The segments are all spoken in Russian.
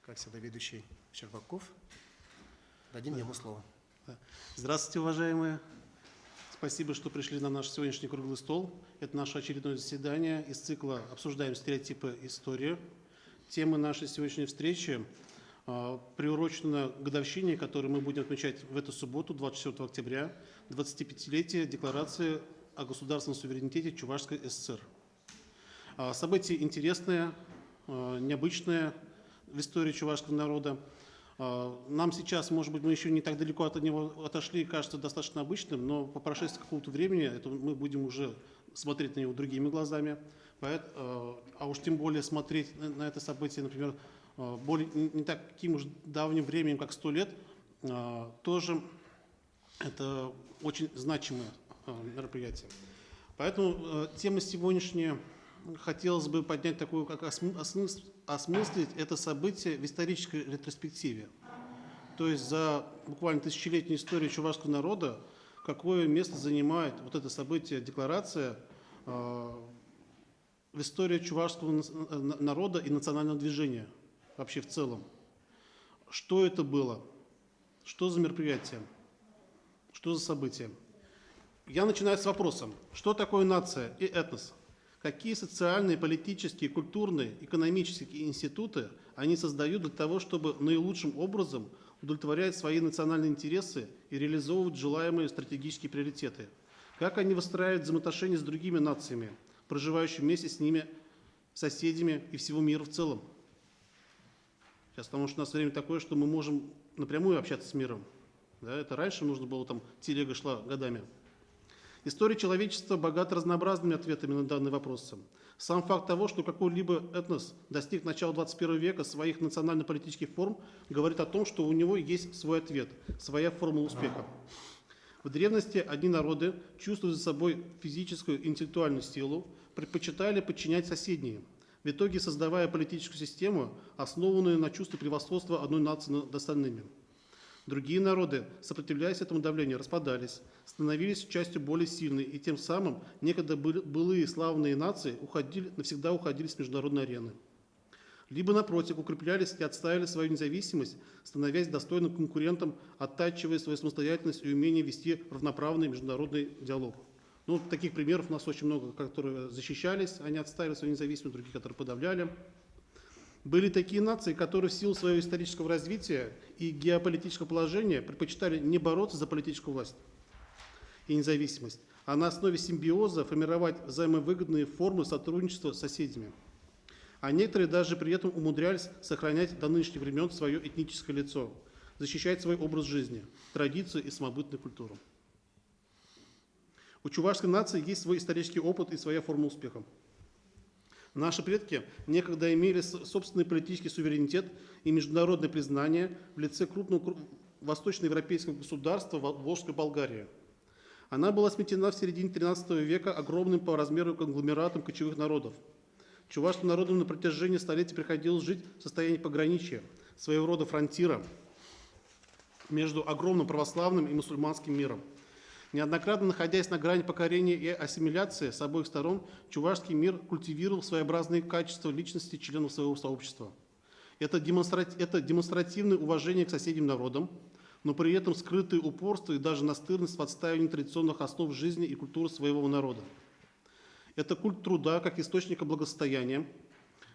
как всегда, ведущий Щербаков. Дадим ему слово. Здравствуйте, уважаемые. Спасибо, что пришли на наш сегодняшний круглый стол. Это наше очередное заседание из цикла «Обсуждаем стереотипы истории». Тема нашей сегодняшней встречи приурочена к годовщине, которую мы будем отмечать в эту субботу, 24 октября, 25-летие Декларации о государственном суверенитете Чувашской ССР. Событие интересное, необычное в истории чувашского народа. Нам сейчас, может быть, мы еще не так далеко от него отошли, кажется достаточно обычным, но по прошествии какого-то времени мы будем уже смотреть на него другими глазами. А уж тем более смотреть на это событие, например, не таким уж давним временем, как 100 лет, тоже это очень значимое мероприятие. Поэтому тема сегодняшняя, хотелось бы поднять такую, как осмыслить это событие в исторической ретроспективе. То есть за буквально тысячелетнюю историю чувашского народа, какое место занимает вот это событие, декларация, в истории чувашского народа и национального движения вообще в целом. Что это было? Что за мероприятие? Что за событие? Я начинаю с вопросом, что такое нация и этнос? Какие социальные, политические, культурные, экономические институты они создают для того, чтобы наилучшим образом удовлетворять свои национальные интересы и реализовывать желаемые стратегические приоритеты? Как они выстраивают взаимоотношения с другими нациями, проживающими вместе с ними, соседями и всего мира в целом? Сейчас, потому что у нас время такое, что мы можем напрямую общаться с миром. Да, это раньше нужно было, там телега шла годами. История человечества богата разнообразными ответами на данные вопросы. Сам факт того, что какой-либо этнос достиг начала 21 века своих национально-политических форм, говорит о том, что у него есть свой ответ, своя формула успеха. В древности одни народы, чувствуя за собой физическую и интеллектуальную силу, предпочитали подчинять соседние, в итоге создавая политическую систему, основанную на чувстве превосходства одной нации над остальными. Другие народы, сопротивляясь этому давлению, распадались, становились частью более сильной, и тем самым некогда былые славные нации навсегда уходили с международной арены. Либо, напротив, укреплялись и отстаивали свою независимость, становясь достойным конкурентом, оттачивая свою самостоятельность и умение вести равноправный международный диалог. Ну, таких примеров у нас очень много, которые защищались, они отстаивали свою независимость, другие, которые подавляли. Были такие нации, которые в силу своего исторического развития и геополитического положения предпочитали не бороться за политическую власть и независимость, а на основе симбиоза формировать взаимовыгодные формы сотрудничества с соседями. А некоторые даже при этом умудрялись сохранять до нынешних времен свое этническое лицо, защищать свой образ жизни, традицию и самобытную культуру. У чувашской нации есть свой исторический опыт и своя форма успеха. Наши предки некогда имели собственный политический суверенитет и международное признание в лице крупного восточноевропейского государства Волжской Болгарии. Она была сметена в середине XIII века огромным по размеру конгломератом кочевых народов. Чувашским народам на протяжении столетий приходилось жить в состоянии пограничья, своего рода фронтира между огромным православным и мусульманским миром. Неоднократно находясь на грани покорения и ассимиляции с обоих сторон, чувашский мир культивировал своеобразные качества личности членов своего сообщества. Это демонстративное уважение к соседним народам, но при этом скрытое упорство и даже настырность в отстаивании традиционных основ жизни и культуры своего народа. Это культ труда как источника благосостояния,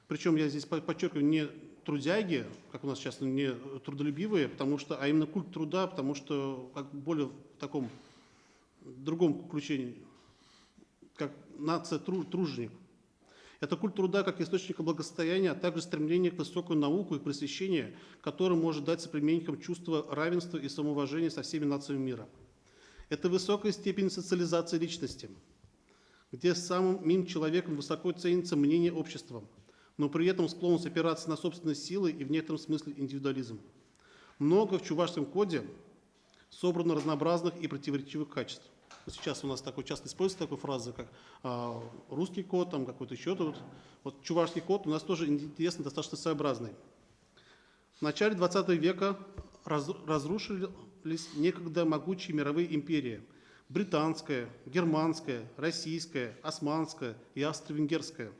причем я здесь подчеркиваю, не трудяги, как у нас сейчас, не трудолюбивые, а именно культ труда, потому что как более в таком другом включении, как нация труженик. Это культ труда как источника благосостояния, а также стремление к высокой науке и просвещению, которое может дать соплеменникам чувство равенства и самоуважения со всеми нациями мира. Это высокая степень социализации личности, где самым человеком высоко ценится мнение общества, но при этом склонность опираться на собственные силы и в некотором смысле индивидуализм. Много в чувашском коде собрано разнообразных и противоречивых качеств. Сейчас у нас часто используется такая фраза, как русский код, там какой-то еще тут. Вот чувашский код у нас тоже интересный, достаточно своеобразный. В начале 20 века разрушились некогда могучие мировые империи. Британская, германская, российская, османская и австро-венгерская.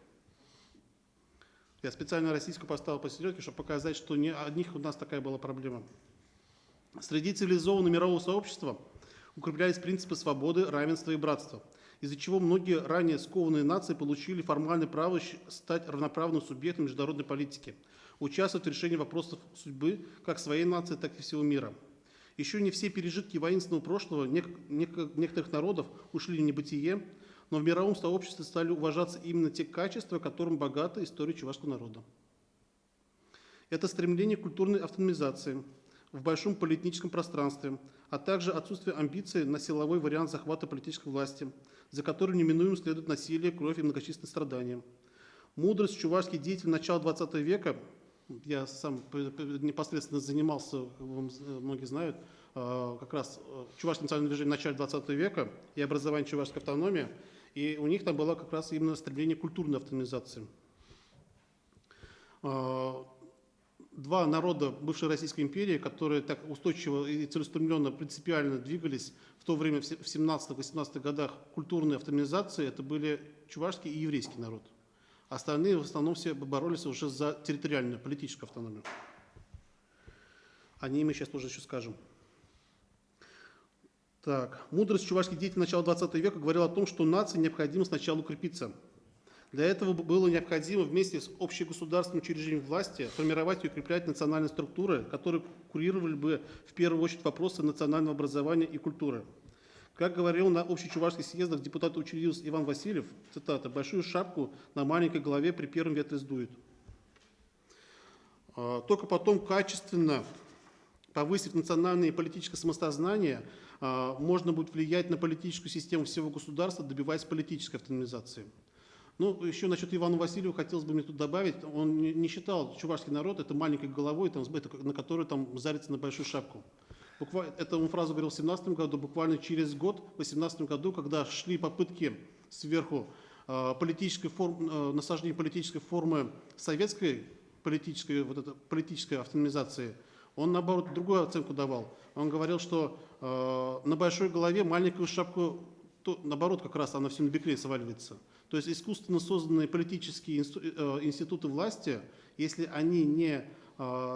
Я специально российскую поставил посередке, чтобы показать, что не одних у нас такая была проблема. Среди цивилизованного мирового сообщества укреплялись принципы свободы, равенства и братства, из-за чего многие ранее скованные нации получили формальное право стать равноправным субъектом международной политики, участвовать в решении вопросов судьбы как своей нации, так и всего мира. Еще не все пережитки воинственного прошлого некоторых народов ушли в небытие, но в мировом сообществе стали уважаться именно те качества, которым богата история чувашского народа. Это стремление к культурной автономизации в большом политическом пространстве, а также отсутствие амбиций на силовой вариант захвата политической власти, за которым неминуемо следует насилие, кровь и многочисленные страдания. Мудрость чувашских деятелей начала XX века, я сам непосредственно занимался, многие знают, как раз чувашское национальное движение в начале XX века и образование чувашской автономии, и у них там было как раз именно стремление к культурной автономизации. Два народа бывшей Российской империи, которые так устойчиво и целеустремленно, принципиально двигались в то время, в 17-18 годах культурной автономизации, это были чувашский и еврейский народ. Остальные в основном все боролись уже за территориальную, политическую автономию. О ней мы сейчас тоже еще скажем. Так, мудрость чувашских деятелей начала XX века говорила о том, что нации необходимо сначала укрепиться. Для этого было необходимо вместе с общегосударственным учреждением власти формировать и укреплять национальные структуры, которые курировали бы в первую очередь вопросы национального образования и культуры. Как говорил на общечувашских съездах депутат учредился Иван Васильев, цитата: «Большую шапку на маленькой голове при первом ветре сдует». Только потом качественно повысив национальное и политическое самосознание, можно будет влиять на политическую систему всего государства, добиваясь политической автономизации. Ну, еще насчет Ивана Васильева хотелось бы мне тут добавить. Он не считал чувашский народ это маленькой головой, на которую там зарится на большую шапку. Эту фразу говорил в 17 году, буквально через год, в 18 году, когда шли попытки сверху насаждения политической формы советской политической автономизации, он, наоборот, другую оценку давал. Он говорил, что на большой голове маленькую шапку, наоборот, как раз она все на бекрень сваливается. То есть искусственно созданные политические институты власти, если они не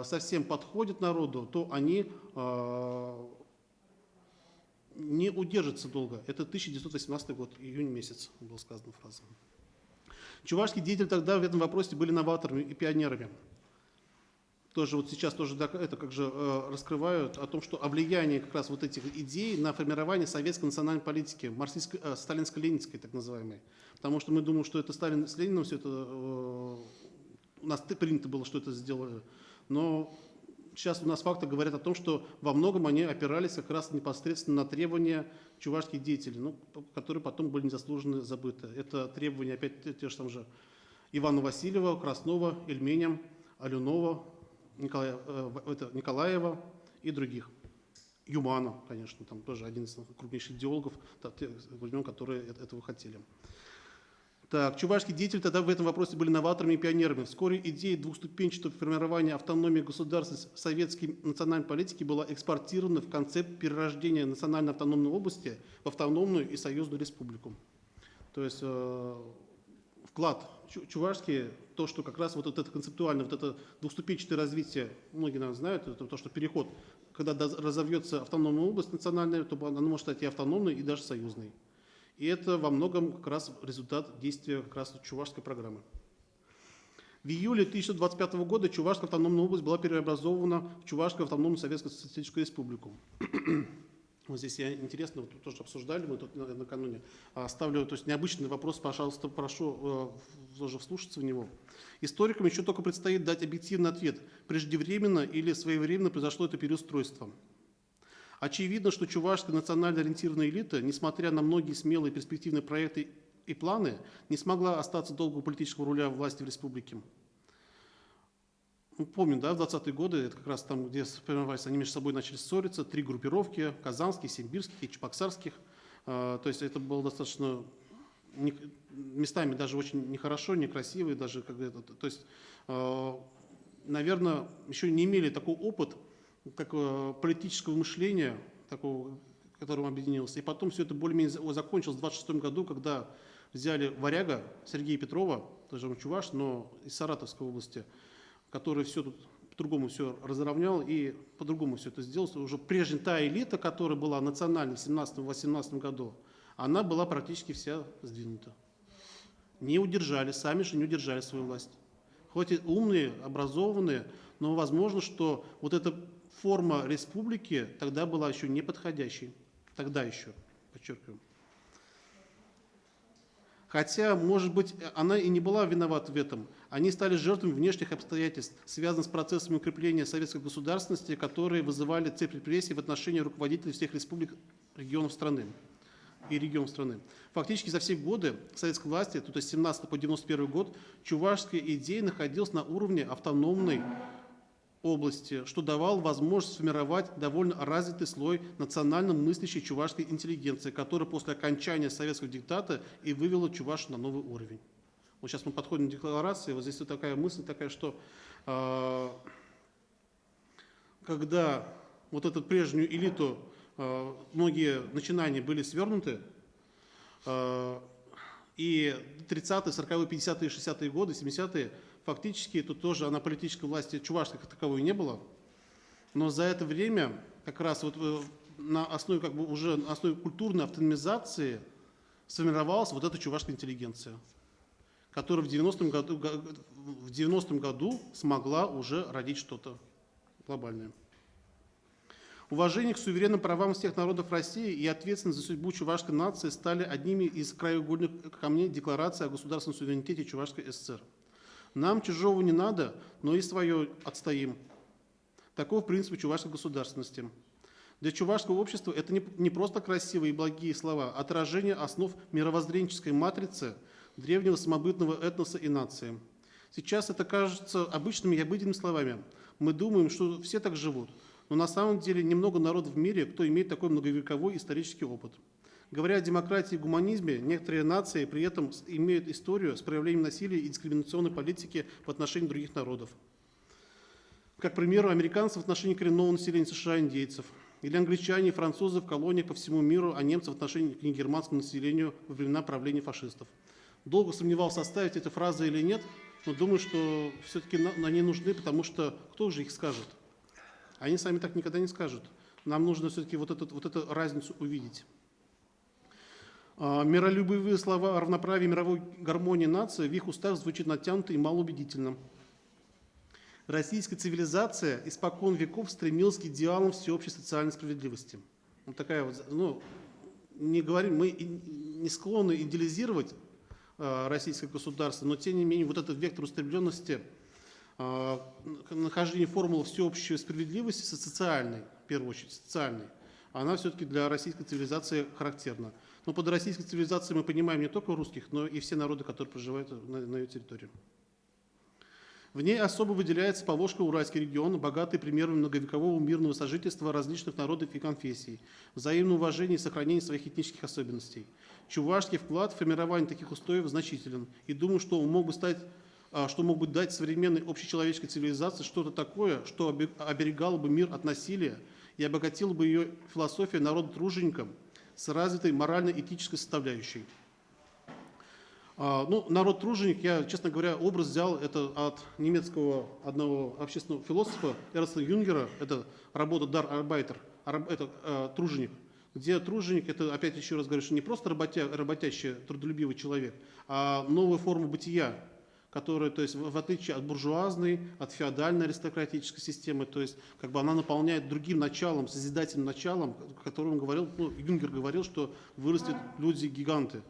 совсем подходят народу, то они не удержатся долго. Это 1918 год, июнь месяц, была сказана фраза. Чувашские деятели тогда в этом вопросе были новаторами и пионерами. Тоже вот сейчас тоже это как же раскрывают о том, что о влиянии как раз вот этих идей на формирование советской национальной политики, сталинско-ленинской так называемой. Потому что мы думаем, что это Сталин с Лениным все это, у нас принято было, что это сделали. Но сейчас у нас факты говорят о том, что во многом они опирались как раз непосредственно на требования чувашских деятелей, которые потом были незаслуженно забыты. Это требования опять те же там же Ивана Васильева, Краснова, Ильменя, Алюнова, Николаева и других. Юмана, конечно, там тоже один из крупнейших идеологов, которые этого хотели. Так, чувашские деятели тогда в этом вопросе были новаторами и пионерами. Вскоре идея двухступенчатого формирования автономии государств советской национальной политики была экспортирована в концепт перерождения национальной автономной области в автономную и союзную республику. То есть вклад чувашский, то, что как раз вот это концептуально, вот это двухступенчатое развитие, многие, наверное, знают, это то, что переход, когда разовьется автономная область национальная, то она может стать и автономной, и даже союзной. И это во многом как раз результат действия как раз чувашской программы. В июле 1925 года Чувашская автономная область была преобразована в Чувашскую автономную Советскую Социалистическую Республику. Вот здесь интересно, вот тоже обсуждали мы тут накануне. Ставлю, то есть необычный вопрос, пожалуйста, прошу тоже вслушаться в него. Историкам еще только предстоит дать объективный ответ, преждевременно или своевременно произошло это переустройство. Очевидно, что чувашская национально ориентированная элита, несмотря на многие смелые перспективные проекты и планы, не смогла остаться долго у политического руля власти в республике. Мы помним, да, в 20-е годы, это как раз там, где сформировались, они между собой начали ссориться, 3 группировки, казанских, симбирских и чебоксарских. То есть это было достаточно, местами даже очень нехорошо, некрасиво, и даже как это, то есть, наверное, еще не имели такой опыт, как политического мышления, такого которым объединился. И потом все это более-менее закончилось в 26 году, когда взяли варяга Сергея Петрова, тоже он чуваш, но из Саратовской области, который все тут по-другому все разровнял и по-другому все это сделал. Уже прежняя та элита, которая была национальной в 17-18 году, она была практически вся сдвинута. Не удержали, сами же не удержали свою власть. Хоть и умные, образованные, но возможно, что вот эта форма республики тогда была еще не подходящей. Тогда еще, подчеркиваю. Хотя, может быть, она и не была виновата в этом. Они стали жертвами внешних обстоятельств, связанных с процессами укрепления советской государственности, которые вызывали цепь репрессий в отношении руководителей всех республик регионов страны. Фактически за все годы советской власти, то есть с 17 по 91 год, чувашская идея находилась на уровне автономной области, что давало возможность сформировать довольно развитый слой национально мыслящей чувашской интеллигенции, которая после окончания советского диктата и вывела Чуваш на новый уровень. Вот сейчас мы подходим к декларации, вот здесь вот такая мысль, такая, что когда вот эту прежнюю элиту, многие начинания были свернуты, и 30-е, 40-е, 50-е, 60-е годы, 70-е, фактически тут тоже на политической власти чувашской как таковой не было. Но за это время как раз вот на основе, как бы уже на основе культурной автономизации сформировалась вот эта чувашская интеллигенция, которая в 90-м году смогла уже родить что-то глобальное. Уважение к суверенным правам всех народов России и ответственность за судьбу чувашской нации стали одними из краеугольных камней Декларации о государственном суверенитете Чувашской ССР. Нам чужого не надо, но и свое отстоим. Таков принцип чувашской государственности. Для чувашского общества это не просто красивые и благие слова, а отражение основ мировоззренческой матрицы древнего самобытного этноса и нации. Сейчас это кажется обычными и обыденными словами. Мы думаем, что все так живут. Но на самом деле немного народов в мире, кто имеет такой многовековой исторический опыт. Говоря о демократии и гуманизме, некоторые нации при этом имеют историю с проявлением насилия и дискриминационной политики в отношении других народов. Как, к примеру, американцы в отношении коренного населения США индейцев, или англичане и французы в колониях по всему миру, а немцы в отношении к негерманскому населению во времена правления фашистов. Долго сомневался, оставить эти фразы или нет, но думаю, что все-таки они нужны, потому что кто же их скажет? Они сами так никогда не скажут. Нам нужно все-таки вот эту разницу увидеть. Миролюбивые слова о равноправии и мировой гармонии нации в их устах звучат натянуто и малоубедительно. Российская цивилизация испокон веков стремилась к идеалам всеобщей социальной справедливости. Вот такая вот, ну, не говорим, мы не склонны идеализировать российское государство, но тем не менее вот этот вектор устремленности, нахождение формулы всеобщей справедливости социальной, в первую очередь социальной, она все-таки для российской цивилизации характерна. Но под российской цивилизацией мы понимаем не только русских, но и все народы, которые проживают на ее территории. В ней особо выделяется Поволжско-Уральский регион, богатый примерами многовекового мирного сожительства различных народов и конфессий, взаимного уважения и сохранения своих этнических особенностей. Чувашский вклад в формирование таких устоев значителен. И думаю, что мог бы дать современной общечеловеческой цивилизации что-то такое, что оберегало бы мир от насилия и обогатило бы ее философию народа-тружеником с развитой морально-этической составляющей. Ну, народ-труженик, я, честно говоря, образ взял это от немецкого одного общественного философа Эрнста Юнгера, это работа «Дар Арбайтер», это труженик, где труженик, это, опять еще раз говорю, что не просто работящий, трудолюбивый человек, а новая форма бытия, которая, то есть, в отличие от буржуазной, от феодальной аристократической системы, то есть, как бы она наполняет другим началом, созидательным началом, о котором говорил, ну, Юнгер говорил, что вырастут люди-гиганты,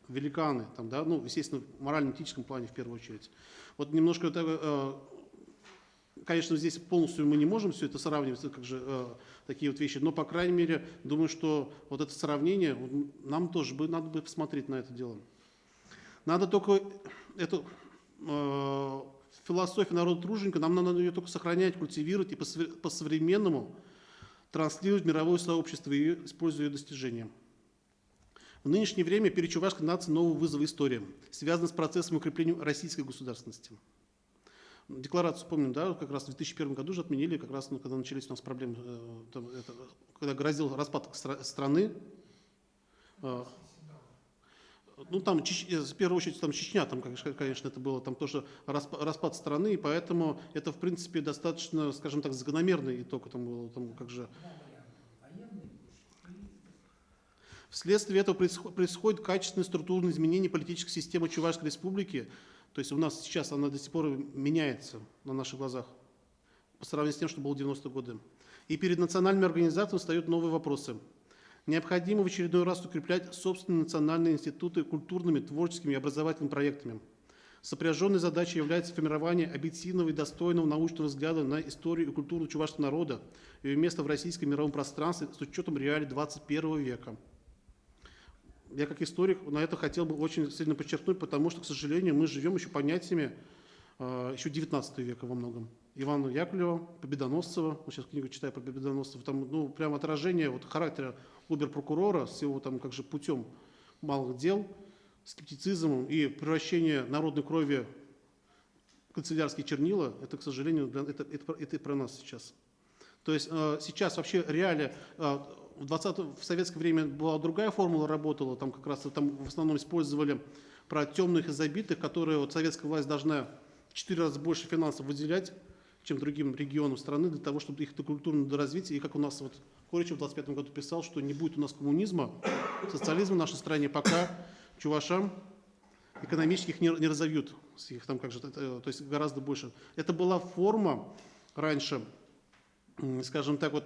великаны, там, да, ну, естественно, в морально-этическом плане в первую очередь. Вот немножко, конечно, здесь полностью мы не можем все это сравнивать, как же такие вот вещи, но, по крайней мере, думаю, что вот это сравнение, нам тоже надо бы посмотреть на это дело. Надо только эту философию народа-труженика, нам надо ее только сохранять, культивировать и по-современному транслировать в мировое сообщество, используя ее достижения. В нынешнее время перед чувашской нацией новый вызов истории, связанный с процессом укрепления российской государственности. Декларацию помним, да, как раз в 2001 году же отменили, как раз, ну, когда начались у нас проблемы, когда грозил распад страны. Ну, там, в первую очередь, там Чечня, там, конечно, это было там тоже распад страны, и поэтому это, в принципе, достаточно, скажем так, закономерный итог там был, там, как же. Вследствие этого происходит качественное структурное изменение политической системы Чувашской Республики. То есть у нас сейчас она до сих пор меняется на наших глазах по сравнению с тем, что было в 90-е годы. И перед национальными организациями встают новые вопросы. Необходимо в очередной раз укреплять собственные национальные институты культурными, творческими и образовательными проектами. Сопряженной задачей является формирование объективного и достойного научного взгляда на историю и культуру чувашского народа и ее место в российском мировом пространстве с учетом реалий 21 века. Я как историк на это хотел бы очень сильно подчеркнуть, потому что, к сожалению, мы живем еще понятиями еще 19 века во многом. Ивана Яковлева, Победоносцева, вот сейчас книгу читаю про Победоносцева, там, ну, прям отражение вот характера обер-прокурора с его там, как же, путем малых дел, скептицизмом и превращение народной крови в канцелярские чернила, это, к сожалению, это про нас сейчас. То есть сейчас вообще реалия, в советское время была другая формула, работала, там как раз там в основном использовали про темных и забитых, которые вот советская власть должна в 4 раза больше финансов выделять, чем другим регионам страны, для того, чтобы их культурное доразвитие. И как у нас вот Коричев в 25 году писал, что не будет у нас коммунизма, социализма в нашей стране, пока чувашам экономически их не разовьют, их там как же, то есть гораздо больше. Это была форма раньше, скажем так, вот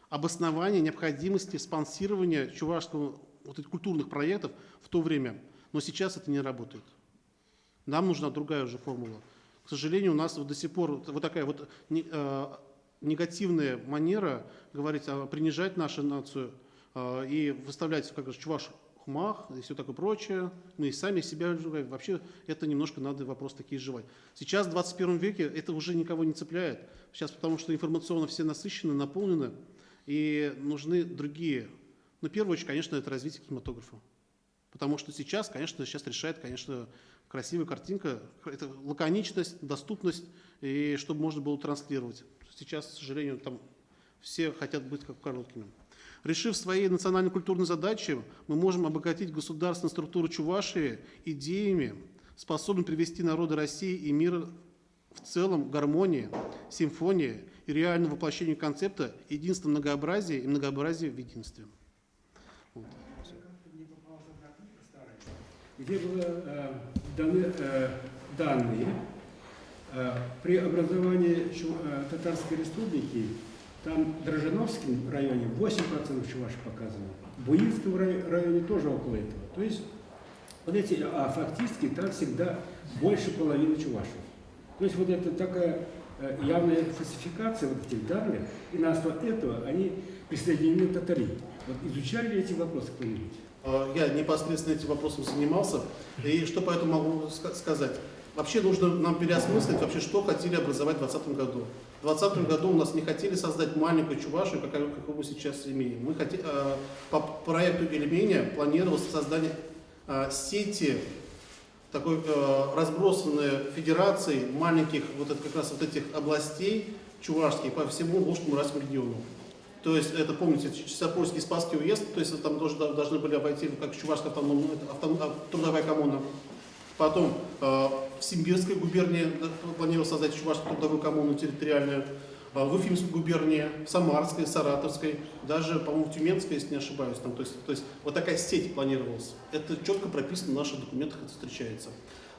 обоснования необходимости спонсирования чувашского вот этих культурных проектов в то время, но сейчас это не работает. Нам нужна другая уже формула. К сожалению, у нас вот до сих пор вот такая вот негативная манера говорить, принижать нашу нацию и выставлять как чуваш хумах и все такое прочее. Мы и сами себя изживаем. Вообще это немножко надо вопрос такие изживать. Сейчас в 21 веке это уже никого не цепляет. Сейчас потому что информационно все насыщены, наполнены и нужны другие. Но в первую очередь, конечно, это развитие кинематографа. Потому что сейчас, конечно, решает, конечно, красивая картинка, это лаконичность, доступность, и чтобы можно было транслировать. Сейчас, к сожалению, там все хотят быть как короткими. Решив свои национально-культурные задачи, мы можем обогатить государственную структуру Чувашии идеями, способными привести народы России и мира в целом к гармонии, симфонии и реальному воплощению концепта единства многообразия и многообразия в единстве. Вот. Где были даны данные при образовании Татарской республики, там в Дрожжиновском районе 8% чувашек показано, в Буинском районе тоже около этого. То есть, вот эти, фактически там всегда больше половины чувашев. То есть вот это такая явная фальсификация вот этих данных, и на основе этого они присоединены к татарин. Вот изучали ли эти вопросы кто-нибудь? Я непосредственно этим вопросом занимался, и что по этому могу сказать. Вообще нужно нам переосмыслить, вообще, что хотели образовать в 2020 году. В 2020 году у нас не хотели создать маленькую Чувашию, какую мы сейчас имеем. Мы хотели, по проекту Ильменя планировалось создание сети, такой разбросанной федерации маленьких вот это, как раз вот этих областей чувашских по всему Волжскому Уральскому региону. То есть, это, помните, Чистопольский и Спасский уезд, то есть там тоже должны были обойти, как Чувашская трудовая коммуна. Потом в Симбирской губернии планировалось создать Чувашскую трудовую коммуну территориальную, в Уфимской губернии, в Самарской, Саратовской, даже, по-моему, в Тюменской, если не ошибаюсь. Там, то есть вот такая сеть планировалась. Это четко прописано в наших документах, это встречается.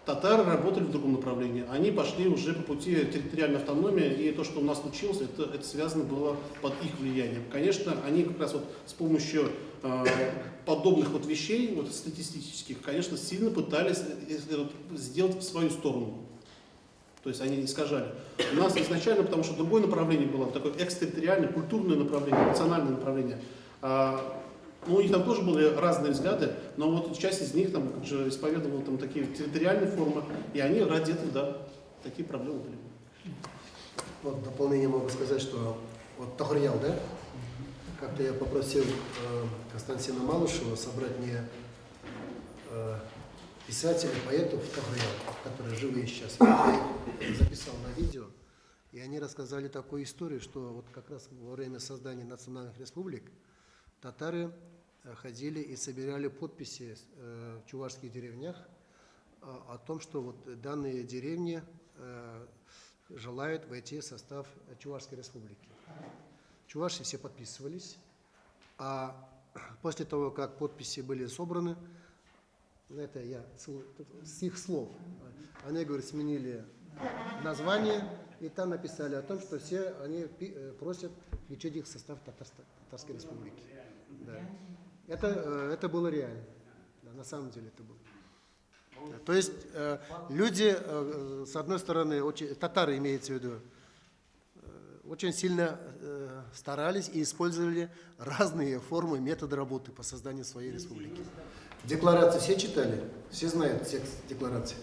Татары работали в другом направлении. Они пошли уже по пути территориальной автономии, и то, что у нас случилось, это связано было под их влиянием. Конечно, они как раз вот с помощью подобных вот вещей, вот статистических, конечно, сильно пытались сделать в свою сторону. То есть они искажали. У нас изначально, потому что другое направление было, такое экстерриториальное, культурное направление, национальное направление. Ну, у них там тоже были разные взгляды, но вот часть из них там же исповедовала там такие территориальные формы, и они ради этого, да, такие проблемы были. Вот в дополнение могу сказать, что вот Тохриял, да? Как-то я попросил Константина Малышева собрать мне писателей, поэтов Тохриял, которые живые сейчас. Я их записал на видео, и они рассказали такую историю, что вот как раз во время создания национальных республик татары ходили и собирали подписи в чувашских деревнях о том, что вот данные деревни желают войти в состав Чувашской республики. Чуваши все подписывались, а после того, как подписи были собраны, это я с их слов, они, говорят, сменили название, и там написали о том, что все они просят включить их в состав Татарской республики. Да. Это было реально. Да, на самом деле это было. То есть люди, с одной стороны, татары, имеется в виду, очень сильно старались и использовали разные формы, методы работы по созданию своей республики. Декларации все читали? Все знают текст декларации?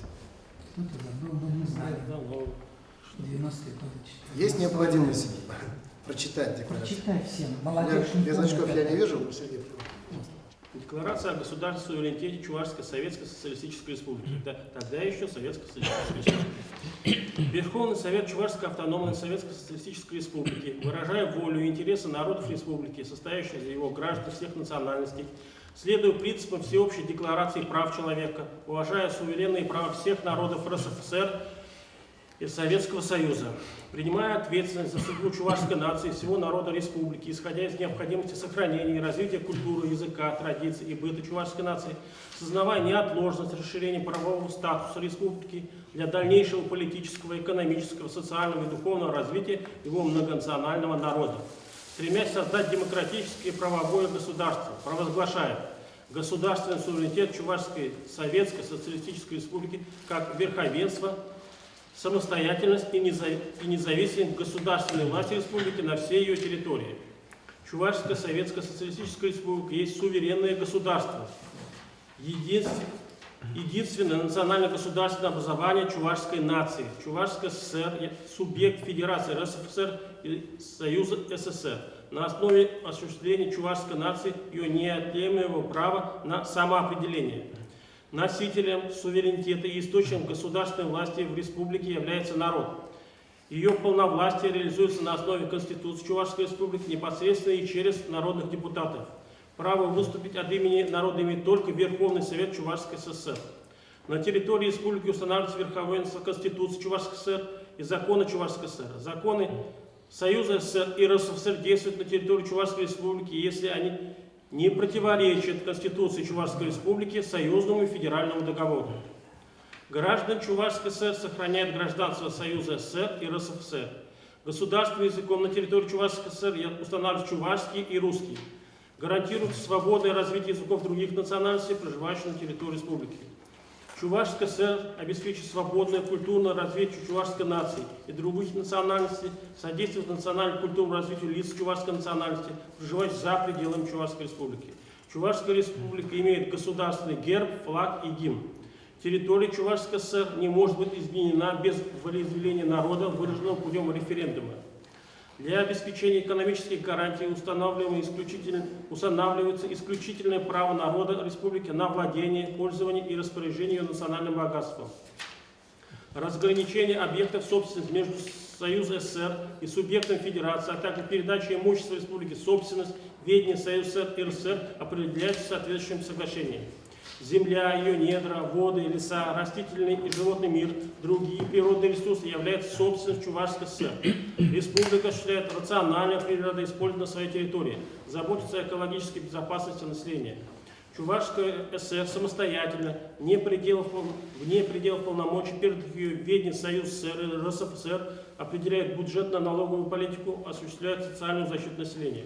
Ну, не знаю. 90-е годы читали. Есть необходимость прочитать декларацию? Прочитай всем. Молодежь не Без очков помнит я это. не вижу, но Сергей. Декларация о государственном суверенитете Чувашской Советской Социалистической Республики. Тогда еще Советской Социалистической Республики. Верховный Совет Чувашской Автономной Советской Социалистической Республики, выражая волю и интересы народов республики, состоящих из его граждан всех национальностей, следуя принципам Всеобщей декларации прав человека, уважая суверенные права всех народов РСФСР и Советского Союза, принимая ответственность за судьбу чувашской нации и всего народа республики, исходя из необходимости сохранения и развития культуры, языка, традиций и быта чувашской нации, сознавая неотложность расширения правового статуса республики для дальнейшего политического, экономического, социального и духовного развития его многонационального народа, стремясь создать демократическое и правовое государство, провозглашает государственный суверенитет Чувашской Советской Социалистической Республики как верховенство, самостоятельность и независимость государственной власти республики на всей ее территории. Чувашская Советская Социалистическая Республика есть суверенное государство, единственное национально-государственное образование чувашской нации. Чувашская ССР – субъект Федерации РСФСР и Союза СССР. На основе осуществления чувашской нации ее неотъемлемого права на самоопределение. Носителем суверенитета и источником государственной власти в республике является народ. Ее полновластие реализуется на основе Конституции Чувашской республики непосредственно и через народных депутатов. Право выступить от имени народа имеет только Верховный Совет Чувашской ССР. На территории республики устанавливается верховенство Конституции Чувашской ССР и законы Чувашской ССР. Законы Союза СССР и РСФСР действуют на территории Чувашской республики, если они не противоречат Конституции Чувашской республики, союзному и федеральному договору. Граждан Чувашской ССР сохраняют гражданство Союза СССР и РСФСР. Государственным языком на территории Чувашской ССР устанавливаются чувашский и русский. Гарантируется свободное развитие языков других национальностей, проживающих на территории республики. Чувашская ССР обеспечит свободное культурное развитие чувашской нации и других национальностей, содействует национальному культурному развитию лиц чувашской национальности, проживающих за пределами Чувашской республики. Чувашская республика имеет государственный герб, флаг и гимн. Территория Чувашской ССР не может быть изменена без волеизъявления народа, выраженного путем референдума. Для обеспечения экономических гарантий устанавливается исключительное право народа республики на владение, пользование и распоряжение ее национальным богатством. Разграничение объектов собственности между Союзом СССР и субъектом Федерации, а также передача имущества республики в собственность, ведение Союза СССР и РСФСР определяются соответствующим соглашением. Земля, ее недра, воды, леса, растительный и животный мир, другие природные ресурсы являются собственностью Чувашской ССР. Республика осуществляет рациональное природоиспользование на своей территории, заботится о экологической безопасности населения. Чувашская ССР самостоятельно, вне пределов полномочий, перед ее ведением Союз СССР и РСФСР, определяет бюджетно-налоговую политику, осуществляет социальную защиту населения.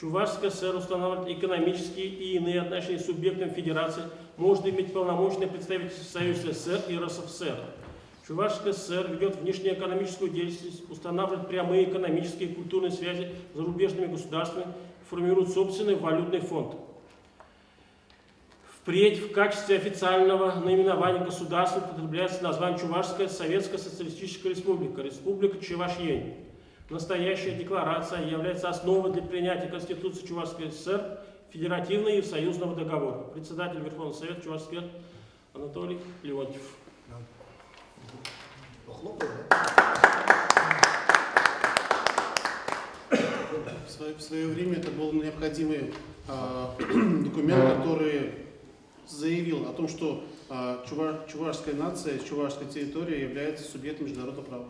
Чувашская ССР устанавливает экономические и иные отношения с субъектом Федерации, может иметь полномочное представительство Союза СССР и РСФСР. Чувашская ССР ведет внешнеэкономическую деятельность, устанавливает прямые экономические и культурные связи с зарубежными государствами, формирует собственный валютный фонд. Впредь в качестве официального наименования государства употребляется название Чувашская Советская Социалистическая Республика, Республика Чувашьень. Настоящая декларация является основой для принятия Конституции Чувашской ССР, федеративного и союзного договора. Председатель Верховного Совета Чувашской ССР Анатолий Леонтьев. Похлопаем, да? В свое время это был необходимый документ, который заявил о том, что чувашская нация, чувашская территория является субъектом международного права.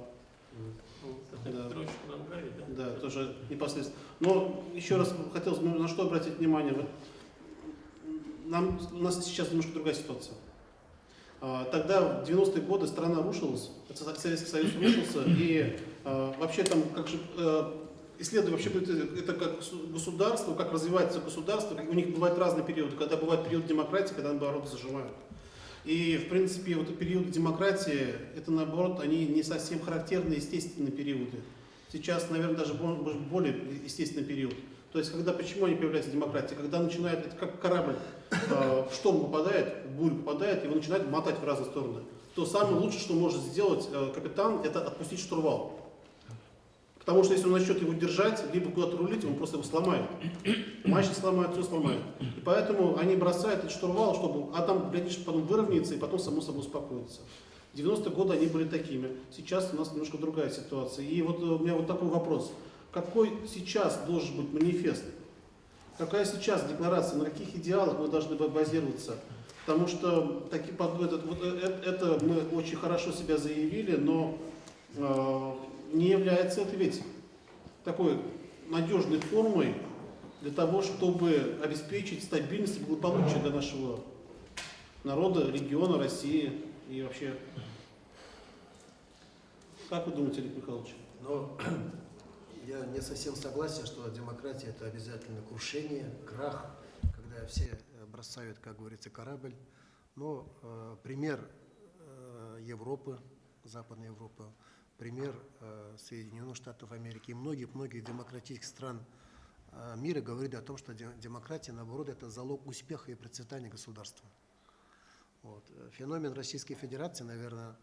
Да. Петрович Курангари, да? Да, тоже непосредственно. Но еще раз хотелось бы на что обратить внимание. Вот у нас сейчас немножко другая ситуация. Тогда, в 90-е годы, страна рушилась, Советский Союз рушился, и вообще там, как же, исследуя вообще это как государство, как развивается государство, у них бывают разные периоды, когда бывает период демократии, когда наоборот зажимают. И, в принципе, вот периоды демократии, это, наоборот, они не совсем характерные естественные периоды. Сейчас, наверное, даже более естественный период. То есть, почему они появляются демократии? Когда начинает, это как корабль, в шторм попадает, в бурю попадает, его начинает мотать в разные стороны. То самое лучшее, что может сделать капитан, это отпустить штурвал. Потому что если он начнет его держать, либо куда-то рулить, он просто его сломает. Мачты сломает, все сломает. И поэтому они бросают этот штурвал, чтобы, а там, глядишь, потом выровняется и потом само собой успокоится. В 90-е годы они были такими. Сейчас у нас немножко другая ситуация. И вот у меня вот такой вопрос. Какой сейчас должен быть манифест? Какая сейчас декларация? На каких идеалах мы должны базироваться? Потому что это мы очень хорошо себя заявили, но не является это ведь такой надежной формой для того, чтобы обеспечить стабильность и благополучие для нашего народа, региона, России и вообще. Как вы думаете, Олег Михайлович? Но я не совсем согласен, что демократия – это обязательно крушение, крах, когда все бросают, как говорится, корабль. Но пример Европы, Западной Европы, пример Соединенных Штатов Америки и многих демократических стран мира говорит о том, что демократия, наоборот, это залог успеха и процветания государства. Вот. Феномен Российской Федерации, наверное,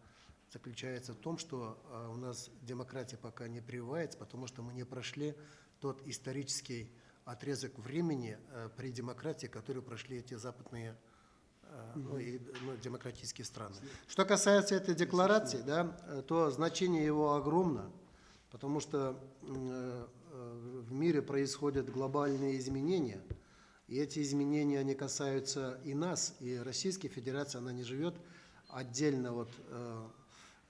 заключается в том, что у нас демократия пока не прививается, потому что мы не прошли тот исторический отрезок времени при демократии, который прошли эти западные демократические страны. Что касается этой декларации, да, то значение его огромно, потому что в мире происходят глобальные изменения, и эти изменения, они касаются и нас, и Российской Федерации, она не живет отдельно от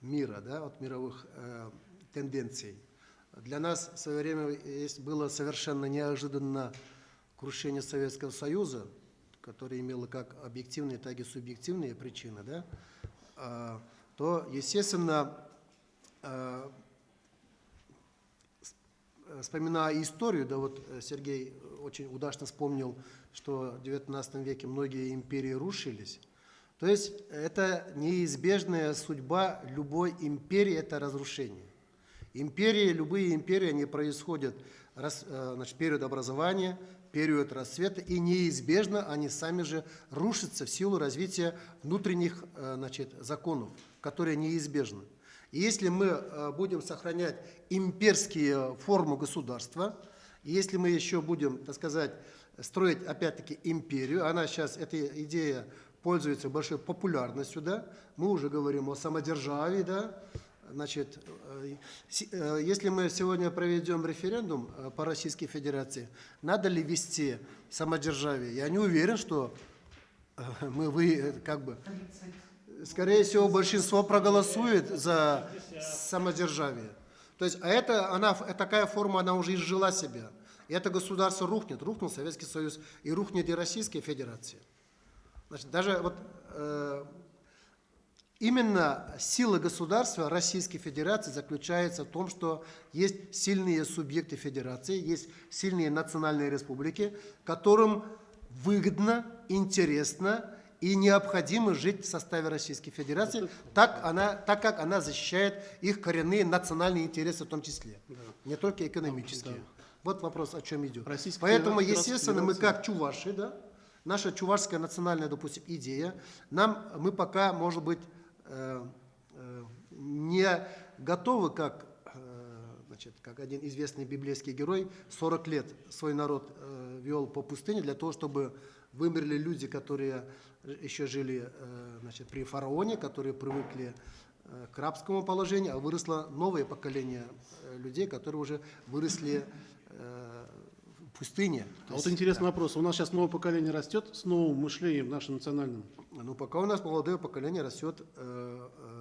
мира, да, от мировых тенденций. Для нас в свое время было совершенно неожиданно крушение Советского Союза, которое имело как объективные, так и субъективные причины, да, то, естественно, вспоминая историю, да, вот Сергей очень удачно вспомнил, что в XIX веке многие империи рушились. То есть это неизбежная судьба любой империи, это разрушение. Любые империи, они происходят, значит, период образования, период расцвета, и неизбежно они сами же рушатся в силу развития внутренних, значит, законов, которые неизбежны. И если мы будем сохранять имперские формы государства, и если мы еще будем, так сказать, строить опять-таки империю, она сейчас, эта идея пользуется большой популярностью, да, мы уже говорим о самодержавии, да, значит, если мы сегодня проведем референдум по Российской Федерации, надо ли ввести самодержавие, я не уверен, что скорее всего, большинство проголосует за самодержавие. То есть, такая форма, она уже изжила себя. И это государство рухнет, рухнул Советский Союз, и рухнет и Российская Федерация. Значит, даже вот именно сила государства Российской Федерации заключается в том, что есть сильные субъекты федерации, есть сильные национальные республики, которым выгодно, интересно и необходимо жить в составе Российской Федерации, так как она защищает их коренные национальные интересы в том числе, не только экономические. Да. Вот вопрос, о чем идет. Поэтому, естественно, мы как чуваши, да, наша чувашская национальная, допустим, идея, мы пока, может быть, не готовы, как значит, как один известный библейский герой, 40 лет свой народ вел по пустыне для того, чтобы вымерли люди, которые еще жили значит, при фараоне, которые привыкли к рабскому положению, а выросло новое поколение людей, которые уже выросли в пустыне. А вот интересный вопрос. У нас сейчас новое поколение растет с новым мышлением нашим национальным? Ну, пока у нас молодое поколение растет